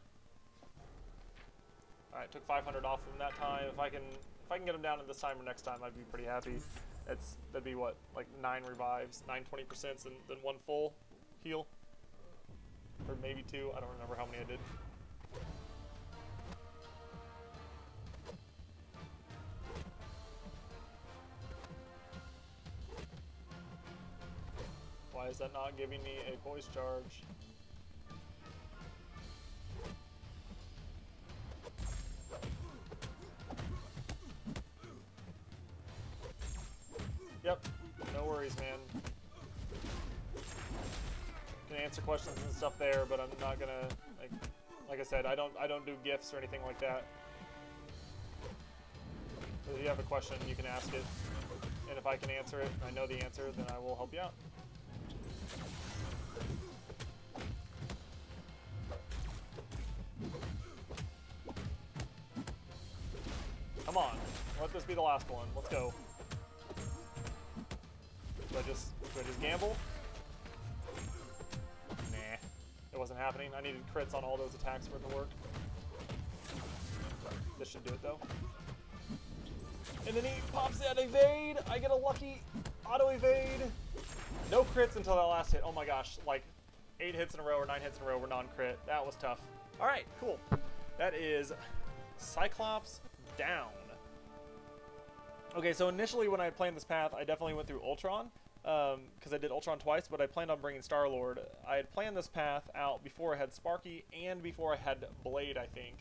Alright, took 500 off from that time. If I can get him down to this time or next time, I'd be pretty happy. That'd be what, like 9 revives, 9 20%, and then 1 full heal. Or maybe 2, I don't remember how many I did. Why is that not giving me a voice charge? Yep, no worries, man. Can answer questions and stuff there, but I'm not gonna like I said, I don't do gifts or anything like that. So if you have a question, you can ask it, and if I can answer it, and I know the answer, then I will help you out. Come on, let this be the last one. Let's go. Do I just gamble? Nah, it wasn't happening. I needed crits on all those attacks for it to work. This should do it though. And then he pops that evade. I get a lucky auto evade. No crits until that last hit. Oh my gosh, like 8 hits in a row or 9 hits in a row were non-crit. That was tough. All right, cool. That is Cyclops down. Okay, so initially when I had planned this path, I definitely went through Ultron, because I did Ultron twice, but I planned on bringing Star-Lord. I had planned this path out before I had Sparky and before I had Blade, I think.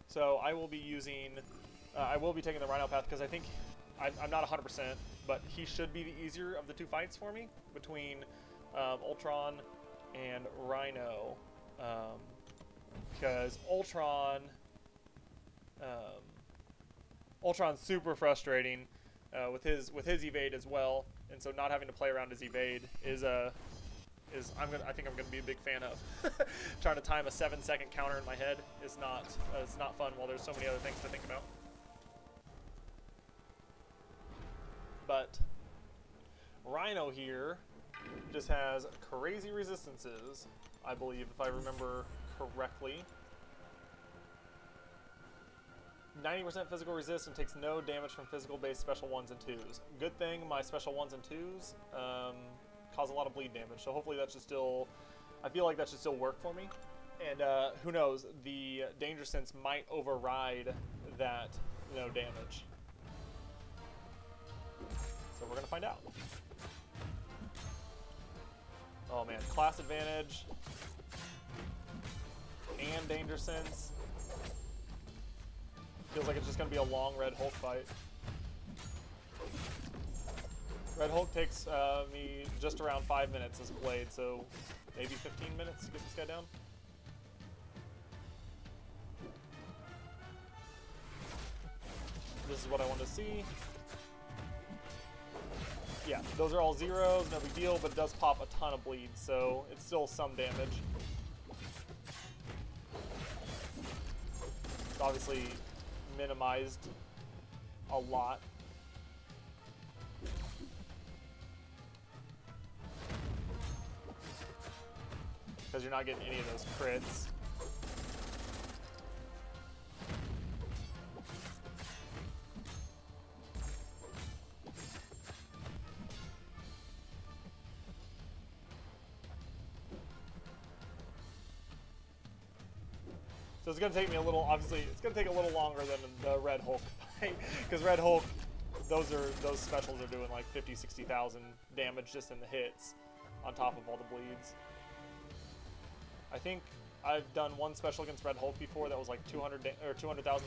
So I will be using, I will be taking the Rhino path, because I think, I'm not 100%, but he should be the easier of the 2 fights for me, between Ultron and Rhino, because Ultron's super frustrating with his evade as well, and so not having to play around his evade is I think I'm gonna be a big fan of. Trying to time a 7-second counter in my head is not it's not fun while there's so many other things to think about. But Rhino here just has crazy resistances, I believe, if I remember correctly. 90% physical resist and takes no damage from physical-based special 1s and 2s. Good thing my special 1s and 2s cause a lot of bleed damage, so hopefully that should still, I feel like that should still work for me. And who knows, the Danger Sense might override that no damage. So we're gonna find out. Oh man, class advantage and Danger Sense. Feels like it's just going to be a long Red Hulk fight. Red Hulk takes me just around 5 minutes as Blade, so maybe 15 minutes to get this guy down. This is what I want to see. Yeah, those are all zeros, no big deal, but it does pop a ton of bleed, so it's still some damage. It's obviously minimized a lot. Because you're not getting any of those crits. So it's going to take me a little, obviously, it's going to take a little longer than the Red Hulk fight, because Red Hulk, those specials are doing like 50, 60,000 damage just in the hits, on top of all the bleeds. I think I've done one special against Red Hulk before that was like 200,000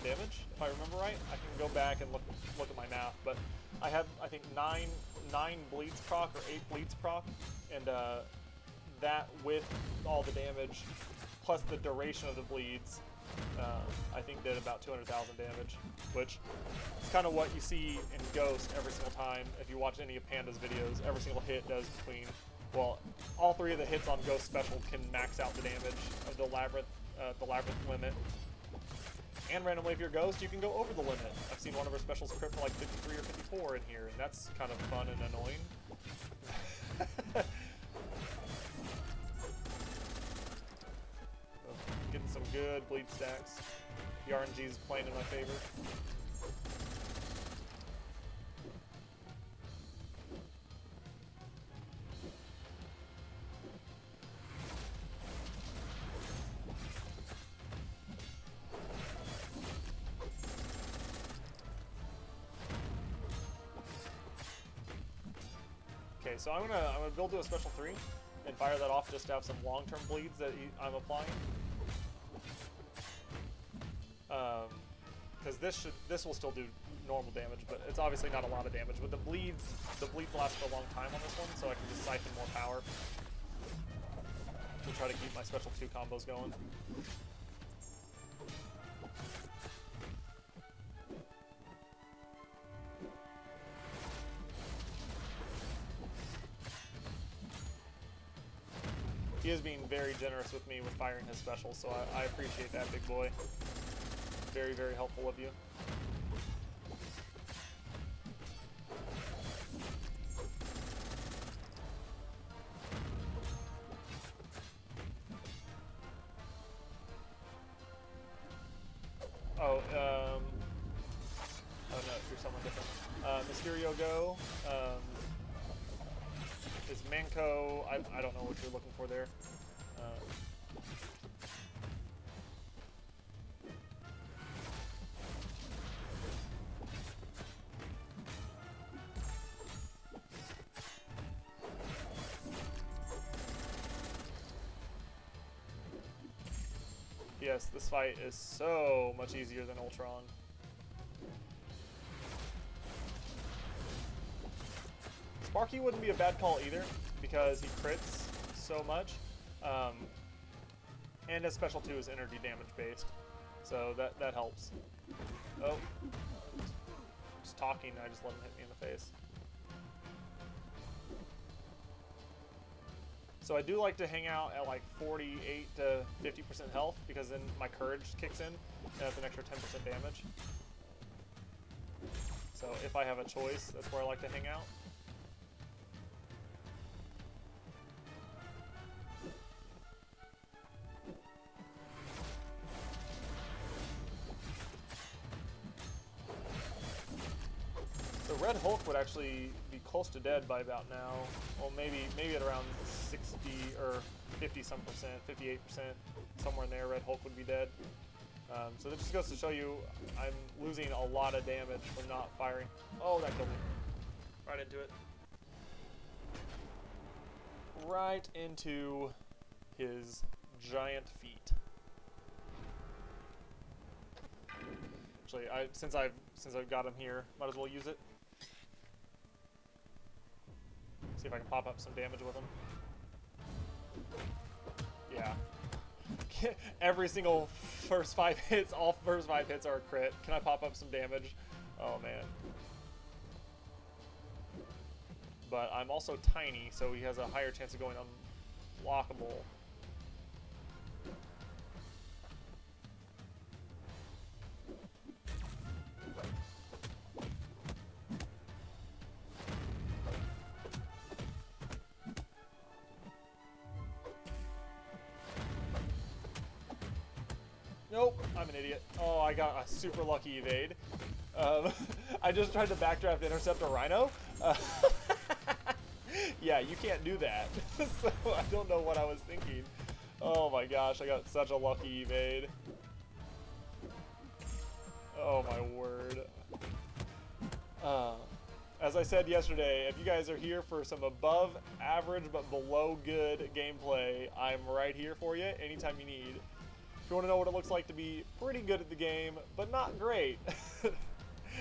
damage, if I remember right. I can go back and look at my math, but I had, I think, 9 bleeds proc or 8 bleeds proc, and that with all the damage plus the duration of the bleeds, I think did about 200,000 damage, which is kind of what you see in Ghost every single time. If you watch any of Panda's videos, every single hit does between, well, all 3 of the hits on Ghost special can max out the damage of the Labyrinth limit. And randomly, if you're Ghost, you can go over the limit. I've seen one of her specials crit for like 53 or 54 in here, and that's kind of fun and annoying. good bleed stacks. The RNG is playing in my favor. Okay, so I'm gonna build to a special 3 and fire that off just to have some long-term bleeds that I'm applying. Because this will still do normal damage, but it's obviously not a lot of damage. But the bleeds last for a long time on this one, so I can just siphon more power to try to keep my special 2 combos going. He is being very generous with me with firing his special, so I appreciate that, big boy. Very, very helpful of you. Oh, oh no, you're someone different. Mysterio Go. Is Manco, I don't know what you're looking for there. Yes, this fight is so much easier than Ultron. Sparky wouldn't be a bad call either, because he crits so much. And his special 2 is energy damage based, so that helps. Oh, just talking, I just let him hit me in the face. So I do like to hang out at like 48 to 50% health, because then my courage kicks in, and that's an extra 10% damage. So if I have a choice, that's where I like to hang out. So Red Hulk would actually be close to dead by about now. Well, maybe at around 60 or 50 some percent, 58%, somewhere in there. Red Hulk would be dead. So that just goes to show you, I'm losing a lot of damage from not firing. Oh, that killed me. Right into it. Right into his giant feet. Actually, since I've got him here, might as well use it. See if I can pop up some damage with him. Yeah. Every single first 5 hits, all first 5 hits are a crit. Can I pop up some damage? Oh man. But I'm also tiny, so he has a higher chance of going unblockable. Nope, I'm an idiot. Oh, I got a super lucky evade. I just tried to backdraft intercept a Rhino. Yeah, you can't do that. So I don't know what I was thinking. Oh my gosh, I got such a lucky evade. Oh my word. As I said yesterday, if you guys are here for some above average but below good gameplay, I'm right here for you anytime you need. If you want to know what it looks like to be pretty good at the game, but not great,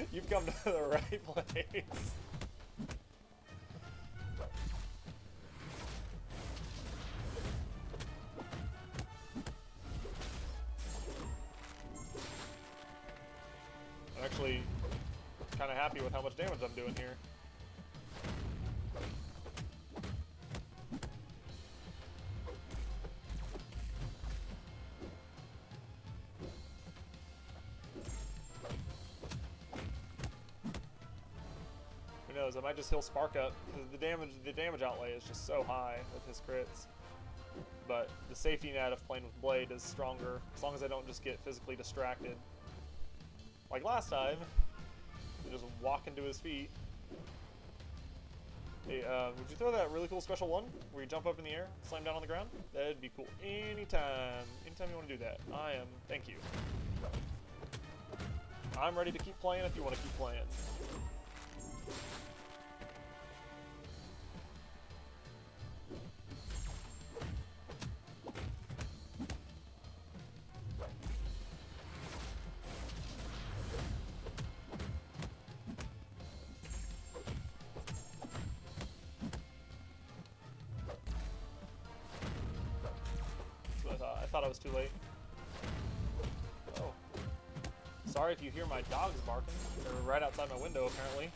you've come to the right place. I'm actually kind of happy with how much damage I'm doing here. Who knows? I might just heal Spark up because the damage outlay is just so high with his crits. but the safety net of playing with Blade is stronger, as long as I don't just get physically distracted. Like last time, just walk into his feet. Hey, would you throw that really cool special one where you jump up in the air, slam down on the ground? That'd be cool. Anytime you want to do that. Thank you. I'm ready to keep playing if you want to keep playing. I thought I was too late. Oh. Sorry if you hear my dogs barking. They're right outside my window, apparently.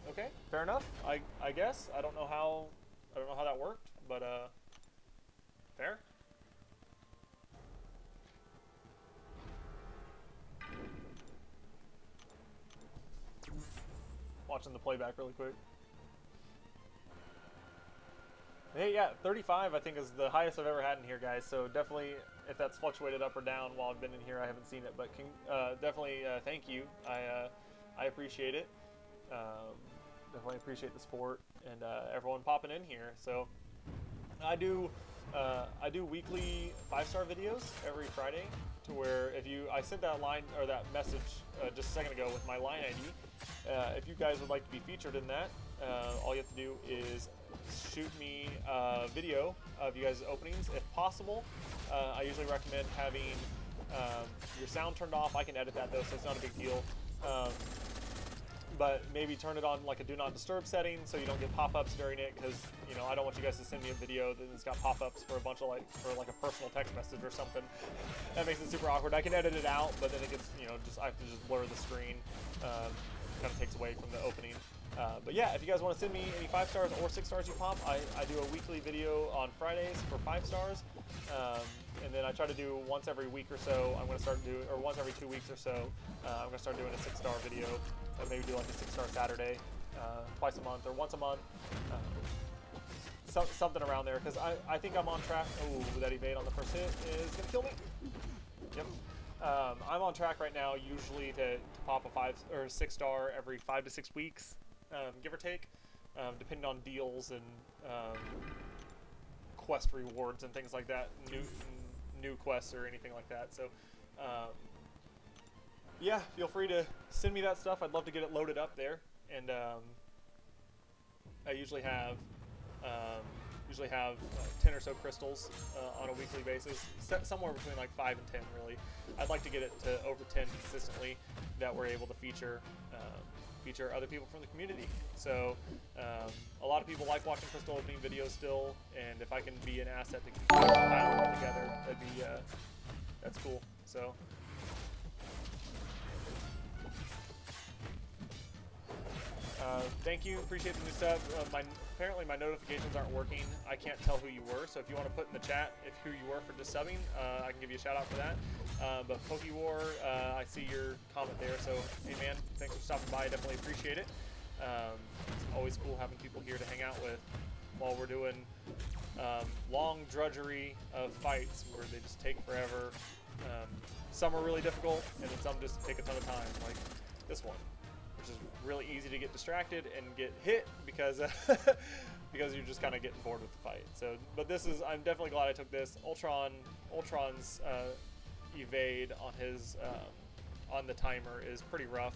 Okay, fair enough. I guess. I don't know how that worked, but fair. Watching the playback really quick. Hey, yeah, 35 I think is the highest I've ever had in here, guys. So definitely, if that's fluctuated up or down while I've been in here, I haven't seen it. But definitely, thank you. I appreciate it. Definitely appreciate the support and everyone popping in here. So I do weekly 5-star videos every Friday. To where I sent that line or that message just a second ago with my line ID. If you guys would like to be featured in that, all you have to do is shoot me a video of you guys' openings if possible. I usually recommend having your sound turned off. I can edit that though, so it's not a big deal. But maybe turn it on like a do not disturb setting so you don't get pop-ups during it, because you know I don't want you guys to send me a video that's got pop-ups for a bunch of for a personal text message or something. That makes it super awkward. I can edit it out, but then it gets I have to just blur the screen. Kind of takes away from the opening. But yeah, if you guys want to send me any 5 stars or 6 stars you pop, I do a weekly video on Fridays for 5 stars. And then I try to do once every week or so. I'm going to start doing, or once every 2 weeks or so, I'm going to start doing a 6-star video. Maybe do like a 6-star Saturday, twice a month or once a month. Something around there, because I think I'm on track. Oh, that evade on the first hit is going to kill me. Yep. I'm on track right now, usually to pop a 5 or 6-star every 5 to 6 weeks, give or take, depending on deals and quest rewards and things like that, new quests or anything like that. So, yeah, feel free to send me that stuff. I'd love to get it loaded up there, and I usually have 10 or so crystals on a weekly basis, somewhere between like 5 and 10 really. I'd like to get it to over 10 consistently, that we're able to feature other people from the community. So a lot of people like watching crystal opening videos still, and if I can be an asset to keep piling together, that's cool. So. Thank you, appreciate the new sub. Apparently my notifications aren't working. I can't tell who you were, so if you want to put in the chat who you were for just subbing, I can give you a shout out for that. But PokeWar, I see your comment there, so hey man, thanks for stopping by, definitely appreciate it. It's always cool having people here to hang out with while we're doing long drudgery of fights where they just take forever. Some are really difficult, and then some just take a ton of time, like this one, which is really easy to get distracted and get hit because because you're just kind of getting bored with the fight. So, but this is, I'm definitely glad I took this. Ultron's evade on his on the timer is pretty rough,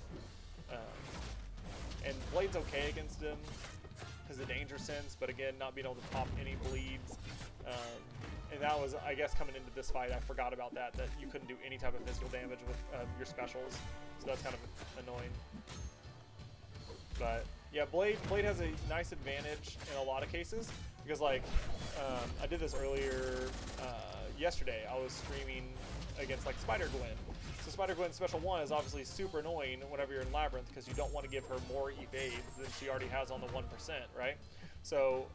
and Blade's okay against him because of the danger sense, but again, not being able to pop any bleeds. And that was, I guess, coming into this fight, I forgot about that you couldn't do any type of physical damage with your specials, so that's kind of annoying. But yeah, Blade has a nice advantage in a lot of cases, because like I did this earlier yesterday. I was streaming against like Spider-Gwen. So Spider-Gwen's special 1 is obviously super annoying whenever you're in Labyrinth, because you don't want to give her more evades than she already has on the 1%, right? So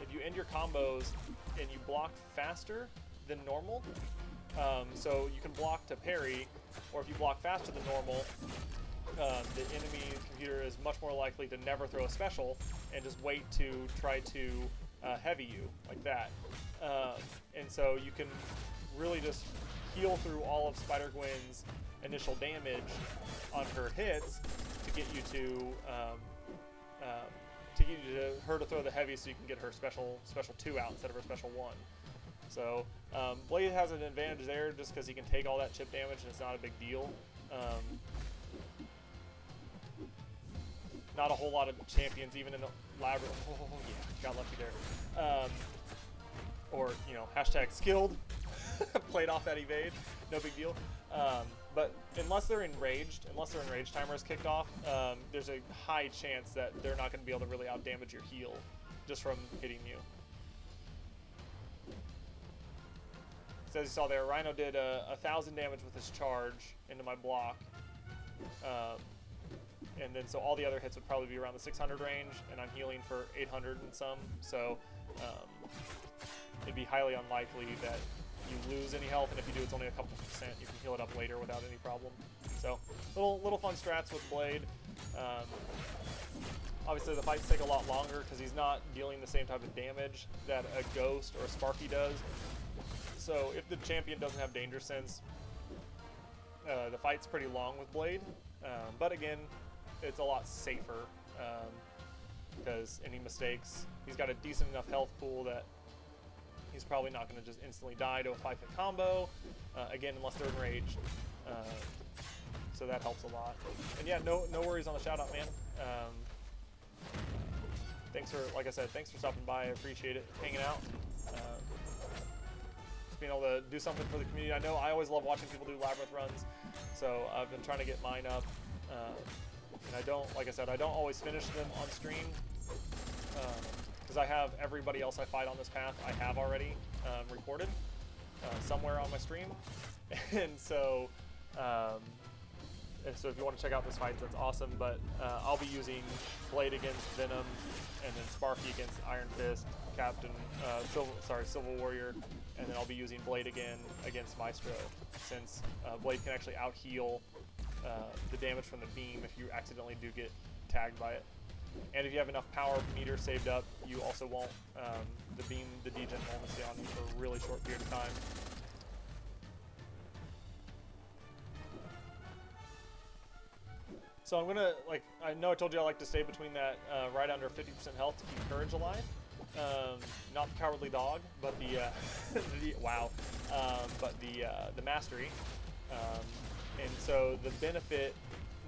if you end your combos and you block faster than normal, so you can block to parry, or if you block faster than normal, the enemy computer is much more likely to never throw a special and just wait to try to heavy you like that. And so you can really just heal through all of Spider-Gwen's initial damage on her hits to get you to her to throw the heavy, so you can get her special 2 out instead of her special 1. So Blade has an advantage there just because he can take all that chip damage and it's not a big deal. Not a whole lot of champions, even in the Labyrinth. Oh yeah, got lucky there. Or, you know, hashtag skilled. Played off that evade. No big deal. But unless they're enraged, unless their enrage timer is kicked off, there's a high chance that they're not going to be able to really outdamage your heal just from hitting you. So as you saw there, Rhino did 1,000 damage with his charge into my block. And then so all the other hits would probably be around the 600 range, and I'm healing for 800 and some. So it'd be highly unlikely that you lose any health, and if you do, it's only a couple %. You can heal it up later without any problem. So little fun strats with Blade. Obviously the fights take a lot longer because he's not dealing the same type of damage that a Ghost or a Sparky does. So if the champion doesn't have Danger Sense, the fight's pretty long with Blade. But again, it's a lot safer because any mistakes, he's got a decent enough health pool that he's probably not going to just instantly die to a 5-hit combo, again, unless they're enraged. So that helps a lot. And yeah, no worries on the shout out, man. Thanks for, like I said, thanks for stopping by. I appreciate it, hanging out. Just being able to do something for the community. I know I always love watching people do Labyrinth runs, so I've been trying to get mine up. And I don't, like I said, I don't always finish them on stream. Because I have everybody else I fight on this path I have already recorded somewhere on my stream, and so if you want to check out this fight, that's awesome. But I'll be using Blade against Venom, and then Sparky against Iron Fist, Silver Warrior, and then I'll be using Blade again against Maestro, since Blade can actually out heal the damage from the beam if you accidentally do get tagged by it. And if you have enough power meter saved up, you also won't, the degen won't stay on you for a really short period of time. So I'm gonna, I know I told you I like to stay between that right under 50% health to keep courage alive. Not the cowardly dog, but the, the mastery. And so the benefit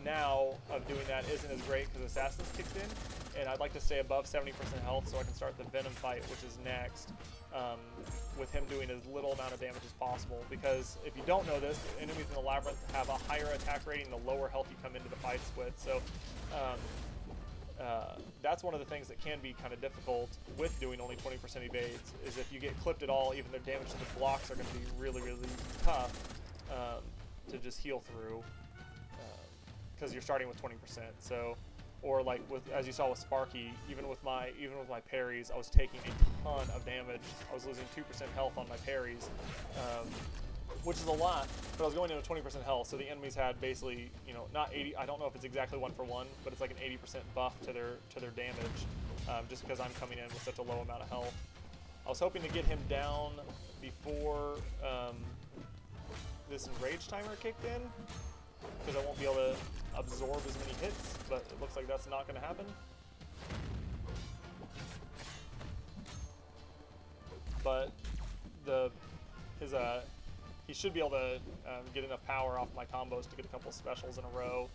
now of doing that isn't as great because Assassin's kicked in, and I'd like to stay above 70% health so I can start the Venom fight, which is next, with him doing as little amount of damage as possible. Because if you don't know this, enemies in the Labyrinth have a higher attack rating the lower health you come into the fights with. So that's one of the things that can be kind of difficult with doing only 20% evades, is if you get clipped at all, even the damage to the blocks are going to be really, really tough to just heal through. Because you're starting with 20%, so, or like with, as you saw with Sparky, even with my parries, I was taking a ton of damage. I was losing 2% health on my parries, which is a lot. But I was going into 20% health, so the enemies had basically, you know, not 80. I don't know if it's exactly 1-for-1, but it's like an 80% buff to their damage, just because I'm coming in with such a low amount of health. I was hoping to get him down before this enrage timer kicked in, because I won't be able to absorb as many hits, but it looks like that's not going to happen. But he should be able to get enough power off my combos to get a couple of specials in a row,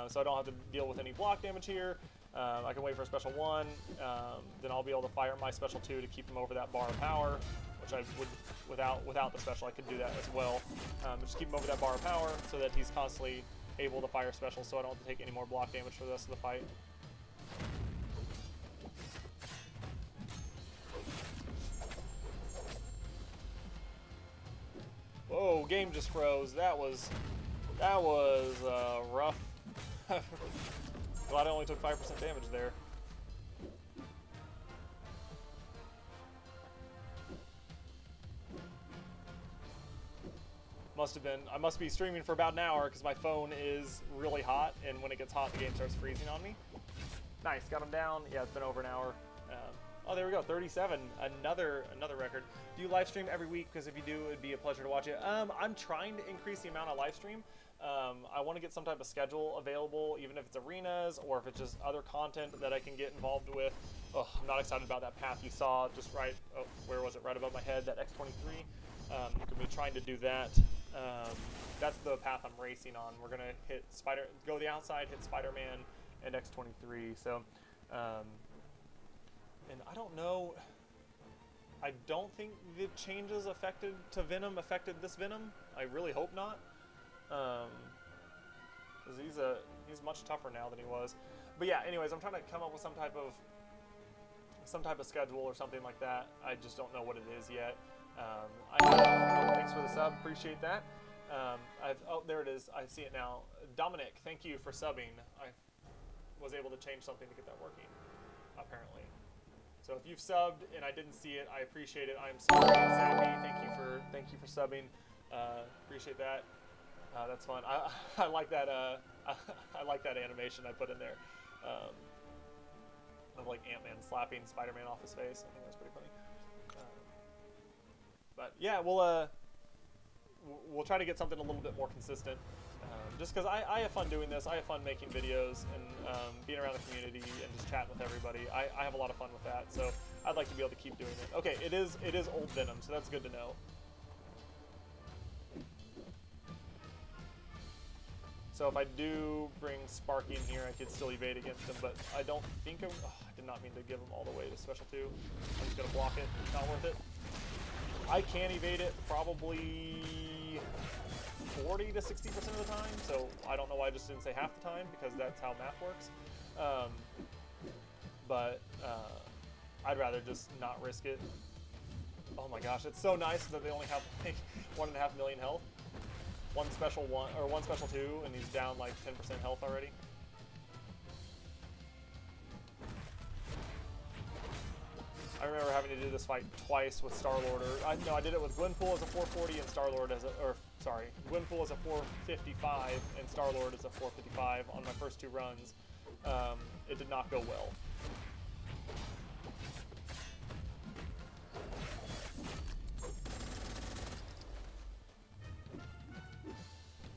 so I don't have to deal with any block damage here. I can wait for a special 1, then I'll be able to fire my special 2 to keep him over that bar of power, which I would, without the special, I could do that as well. Just keep him over that bar of power so that he's constantly able to fire specials, so I don't have to take any more block damage for the rest of the fight. Whoa, game just froze. That was rough. Glad I only took 5% damage there. I must be streaming for about an hour because my phone is really hot, and when it gets hot, the game starts freezing on me. Nice, got him down. Yeah, it's been over an hour. Oh, there we go, 37, another record. Do you live stream every week? Because if you do, it'd be a pleasure to watch it. I'm trying to increase the amount of live stream. I want to get some type of schedule available, even if it's arenas or if it's just other content that I can get involved with. Oh, I'm not excited about that path you saw just right, oh, where was it? Right above my head, that X23. I'm going to be trying to do that. That's the path I'm racing on. We're going to hit go the outside, hit Spider-Man and X23. So, and I don't know, I don't think the changes affected this Venom. I really hope not. Because he's much tougher now than he was. But yeah, anyways, I'm trying to come up with some type of schedule or something like that. I just don't know what it is yet. Thanks for the sub, appreciate that. Oh, there it is, I see it now. Dominic, thank you for subbing. I was able to change something to get that working, apparently. So if you've subbed and I didn't see it, I appreciate it. I'm sorry, Zappy. Thank you for subbing. Appreciate that. That's fun. I like that. I like that animation I put in there of like Ant-Man slapping Spider-Man off his face. I think that's pretty funny. But yeah, we'll try to get something a little bit more consistent. Just because I have fun doing this, I have fun making videos and being around the community and just chatting with everybody. I have a lot of fun with that, so I'd like to be able to keep doing it. Okay, it is old Venom, so that's good to know. So if I do bring Sparky in here, I could still evade against him, but I don't think I did not mean to give him all the way to Special 2. I'm just gonna block it. Not worth it. I can evade it probably 40 to 60% of the time, so I don't know why I just didn't say half the time, because that's how math works. But I'd rather just not risk it. Oh my gosh, it's so nice that they only have like 1.5 million health. One special 1 or one special 2, and he's down like 10% health already. I remember having to do this fight twice with Star-Lord, I did it with Gwenpool as a 440 and Star-Lord as Gwenpool as a 455 and Star-Lord as a 455 on my first 2 runs. It did not go well.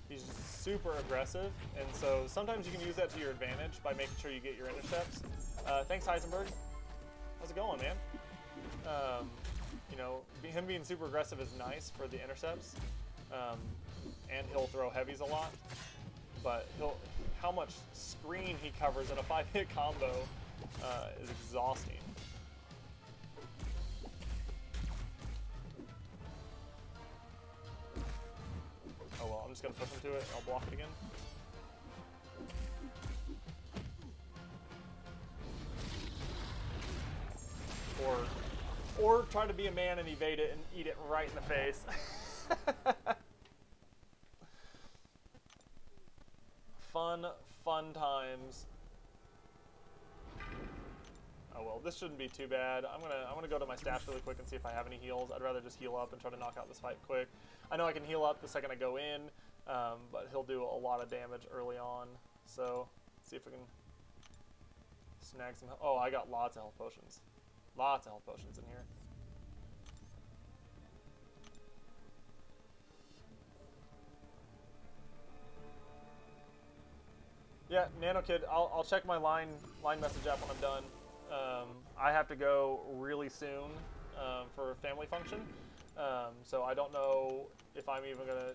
He's super aggressive, and so sometimes you can use that to your advantage by making sure you get your intercepts. Thanks, Heisenberg. How's it going, man? You know, him being super aggressive is nice for the intercepts, and he'll throw heavies a lot, but how much screen he covers in a 5-hit combo is exhausting. Oh well, I'm just gonna push him to it, and I'll block it again. Or try to be a man and evade it and eat it right in the face. Fun times. Oh well, this shouldn't be too bad. I'm gonna go to my stash really quick and see if I have any heals. I'd rather just heal up and try to knock out this fight quick. I know I can heal up the second I go in, but he'll do a lot of damage early on. So let's see if we can snag some. Oh, I got lots of health potions. Lots of health potions in here. Yeah, NanoKid, I'll check my line message app when I'm done. I have to go really soon for a family function, so I don't know if I'm even gonna.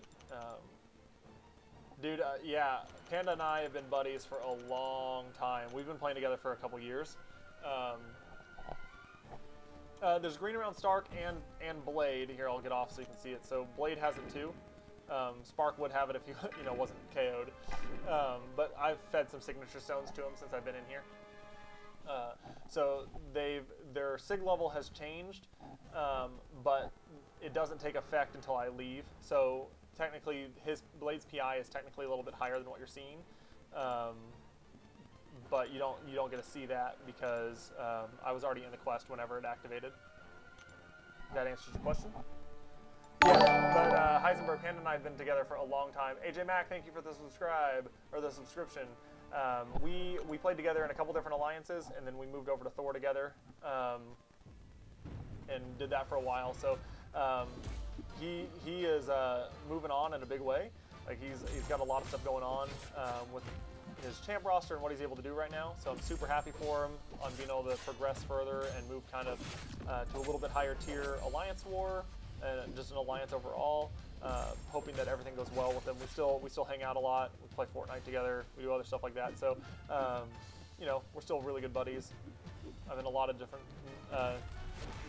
Dude, yeah, Panda and I have been buddies for a long time. We've been playing together for a couple years. There's green around Stark and Blade. Here, I'll get off so you can see it. So Blade has it too. Spark would have it if he wasn't KO'd. But I've fed some signature stones to him since I've been in here. So their sig level has changed, but it doesn't take effect until I leave. So technically, his Blade's PI is technically a little bit higher than what you're seeing. But you don't get to see that because I was already in the quest whenever it activated. That answers your question? Yeah. But Heisenberg, Panda and I have been together for a long time. AJ Mack, thank you for the subscription. We played together in a couple different alliances, and then we moved over to Thor together, and did that for a while. So he is moving on in a big way. Like he's got a lot of stuff going on with his champ roster and what he's able to do right now. So I'm super happy for him on being able to progress further and move kind of to a little bit higher tier alliance war and just an alliance overall. Hoping that everything goes well with him. We still hang out a lot. We play Fortnite together. We do other stuff like that. So you know, we're still really good buddies. I'm in a lot of different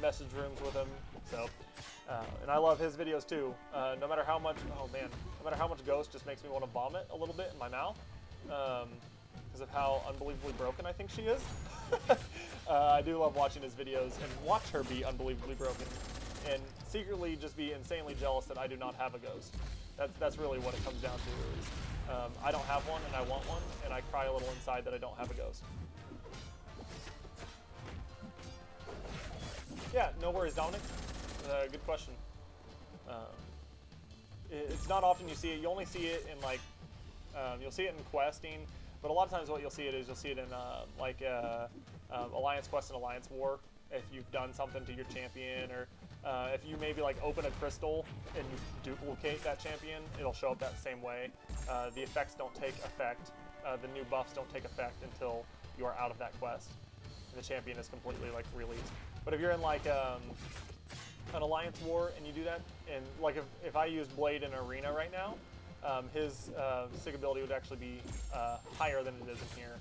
message rooms with him. So and I love his videos too. No matter how much, oh man, no matter how much Ghost just makes me want to vomit a little bit in my mouth. Because of how unbelievably broken I think she is. I do love watching his videos and watch her be unbelievably broken and secretly just be insanely jealous that I do not have a Ghost. That's really what it comes down to is I don't have one and I want one, and I cry a little inside that I don't have a Ghost. Yeah, no worries, Dominic. Good question. It's not often you see it. You only see it in like you'll see it in questing, but a lot of times what you'll see it in Alliance Quest and Alliance War. If you've done something to your champion, or if you maybe like open a crystal and you duplicate that champion, it'll show up that same way. The effects don't take effect. The new buffs don't take effect until you are out of that quest. And the champion is completely like released. But if you're in like an Alliance War and you do that, and like if I use Blade in Arena right now, his sig ability would actually be higher than it is in here.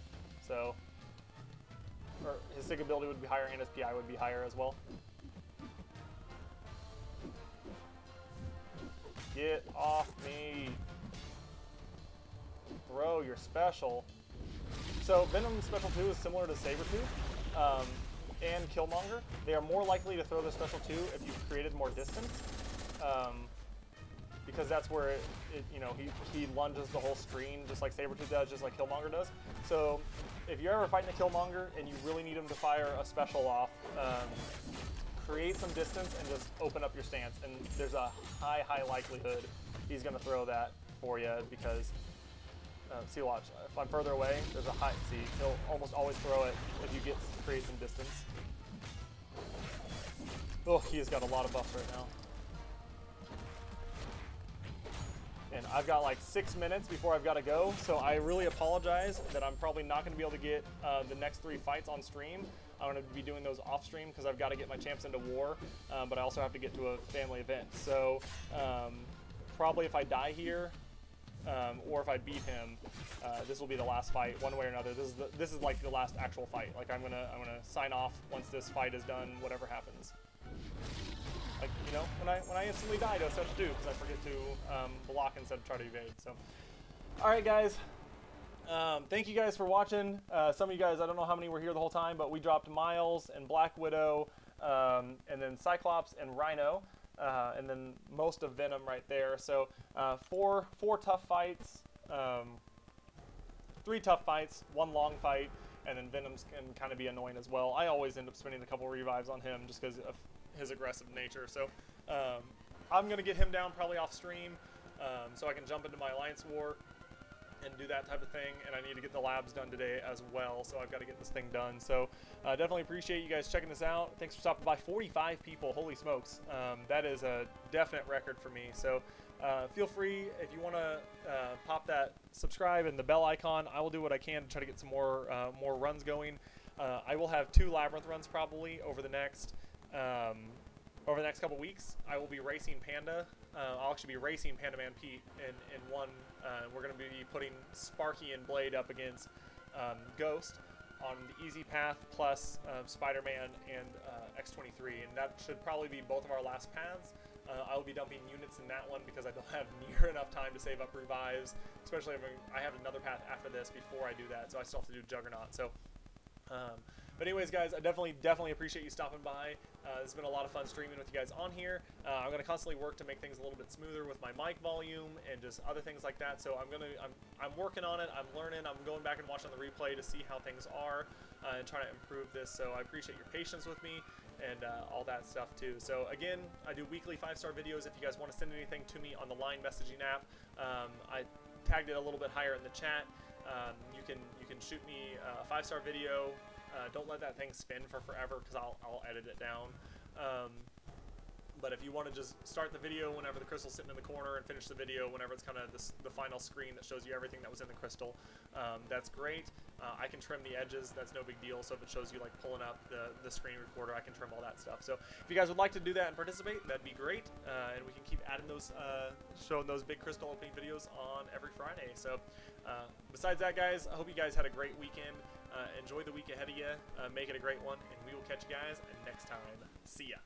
So, or his sig ability would be higher and his PI would be higher as well. Get off me. Throw your special. So Venom's special 2 is similar to Sabretooth and Killmonger. They are more likely to throw their special 2 if you've created more distance. Because that's where it you know, he lunges the whole screen just like Sabretooth does, just like Killmonger does. So if you're ever fighting a Killmonger and you really need him to fire a special off, create some distance and just open up your stance. And there's a high likelihood he's going to throw that for you because, see, watch, if I'm further away, there's a high, see, he'll almost always throw it if you create some distance. Oh, he's got a lot of buffs right now. And I've got like 6 minutes before I've got to go, so I really apologize that I'm probably not going to be able to get the next 3 fights on stream. I'm going to be doing those off stream because I've got to get my champs into war, but I also have to get to a family event. So probably if I die here, or if I beat him, this will be the last fight, one way or another. This is like the last actual fight. Like I'm gonna sign off once this fight is done, whatever happens. Like, you know, when I instantly die, to such do because I forget to block instead of try to evade. So, all right, guys. Thank you guys for watching. Some of you guys, I don't know how many were here the whole time, but we dropped Miles and Black Widow, and then Cyclops and Rhino, and then most of Venom right there. So four tough fights, 3 tough fights, 1 long fight, and then Venom's can kind of be annoying as well. I always end up spending a couple revives on him just because of his aggressive nature. So I'm going to get him down probably off stream so I can jump into my Alliance War and do that type of thing, and I need to get the labs done today as well, so I've got to get this thing done. So definitely appreciate you guys checking this out. Thanks for stopping by. 45 people, holy smokes. That is a definite record for me. So feel free, if you want to pop that subscribe and the bell icon, I will do what I can to try to get some more runs going. I will have 2 Labyrinth runs probably over the next couple weeks. I will be racing Panda. I'll actually be racing Panda Man Pete in one. We're going to be putting Sparky and Blade up against Ghost on the easy path, plus Spider-Man and X-23, and that should probably be both of our last paths. I will be dumping units in that one because I don't have near enough time to save up revives, especially if I have another path after this before I do that, so I still have to do Juggernaut. So But anyways, guys, I definitely appreciate you stopping by. It's been a lot of fun streaming with you guys on here. I'm gonna constantly work to make things a little bit smoother with my mic volume and just other things like that. So I'm working on it. I'm learning. I'm going back and watching the replay to see how things are and trying to improve this. So I appreciate your patience with me and all that stuff too. So again, I do weekly 5-star videos. If you guys want to send anything to me on the line messaging app, I tagged it a little bit higher in the chat. You can shoot me a 5-star video. Don't let that thing spin for forever because I'll edit it down. But if you want to just start the video whenever the crystal's sitting in the corner and finish the video whenever it's kind of the final screen that shows you everything that was in the crystal, that's great. I can trim the edges, that's no big deal. So if it shows you like pulling up the screen recorder, I can trim all that stuff. So if you guys would like to do that and participate, that'd be great. And we can keep adding those, showing those big crystal opening videos on every Friday. So besides that, guys, I hope you guys had a great weekend. Enjoy the week ahead of you. Make it a great one, and we will catch you guys next time. See ya.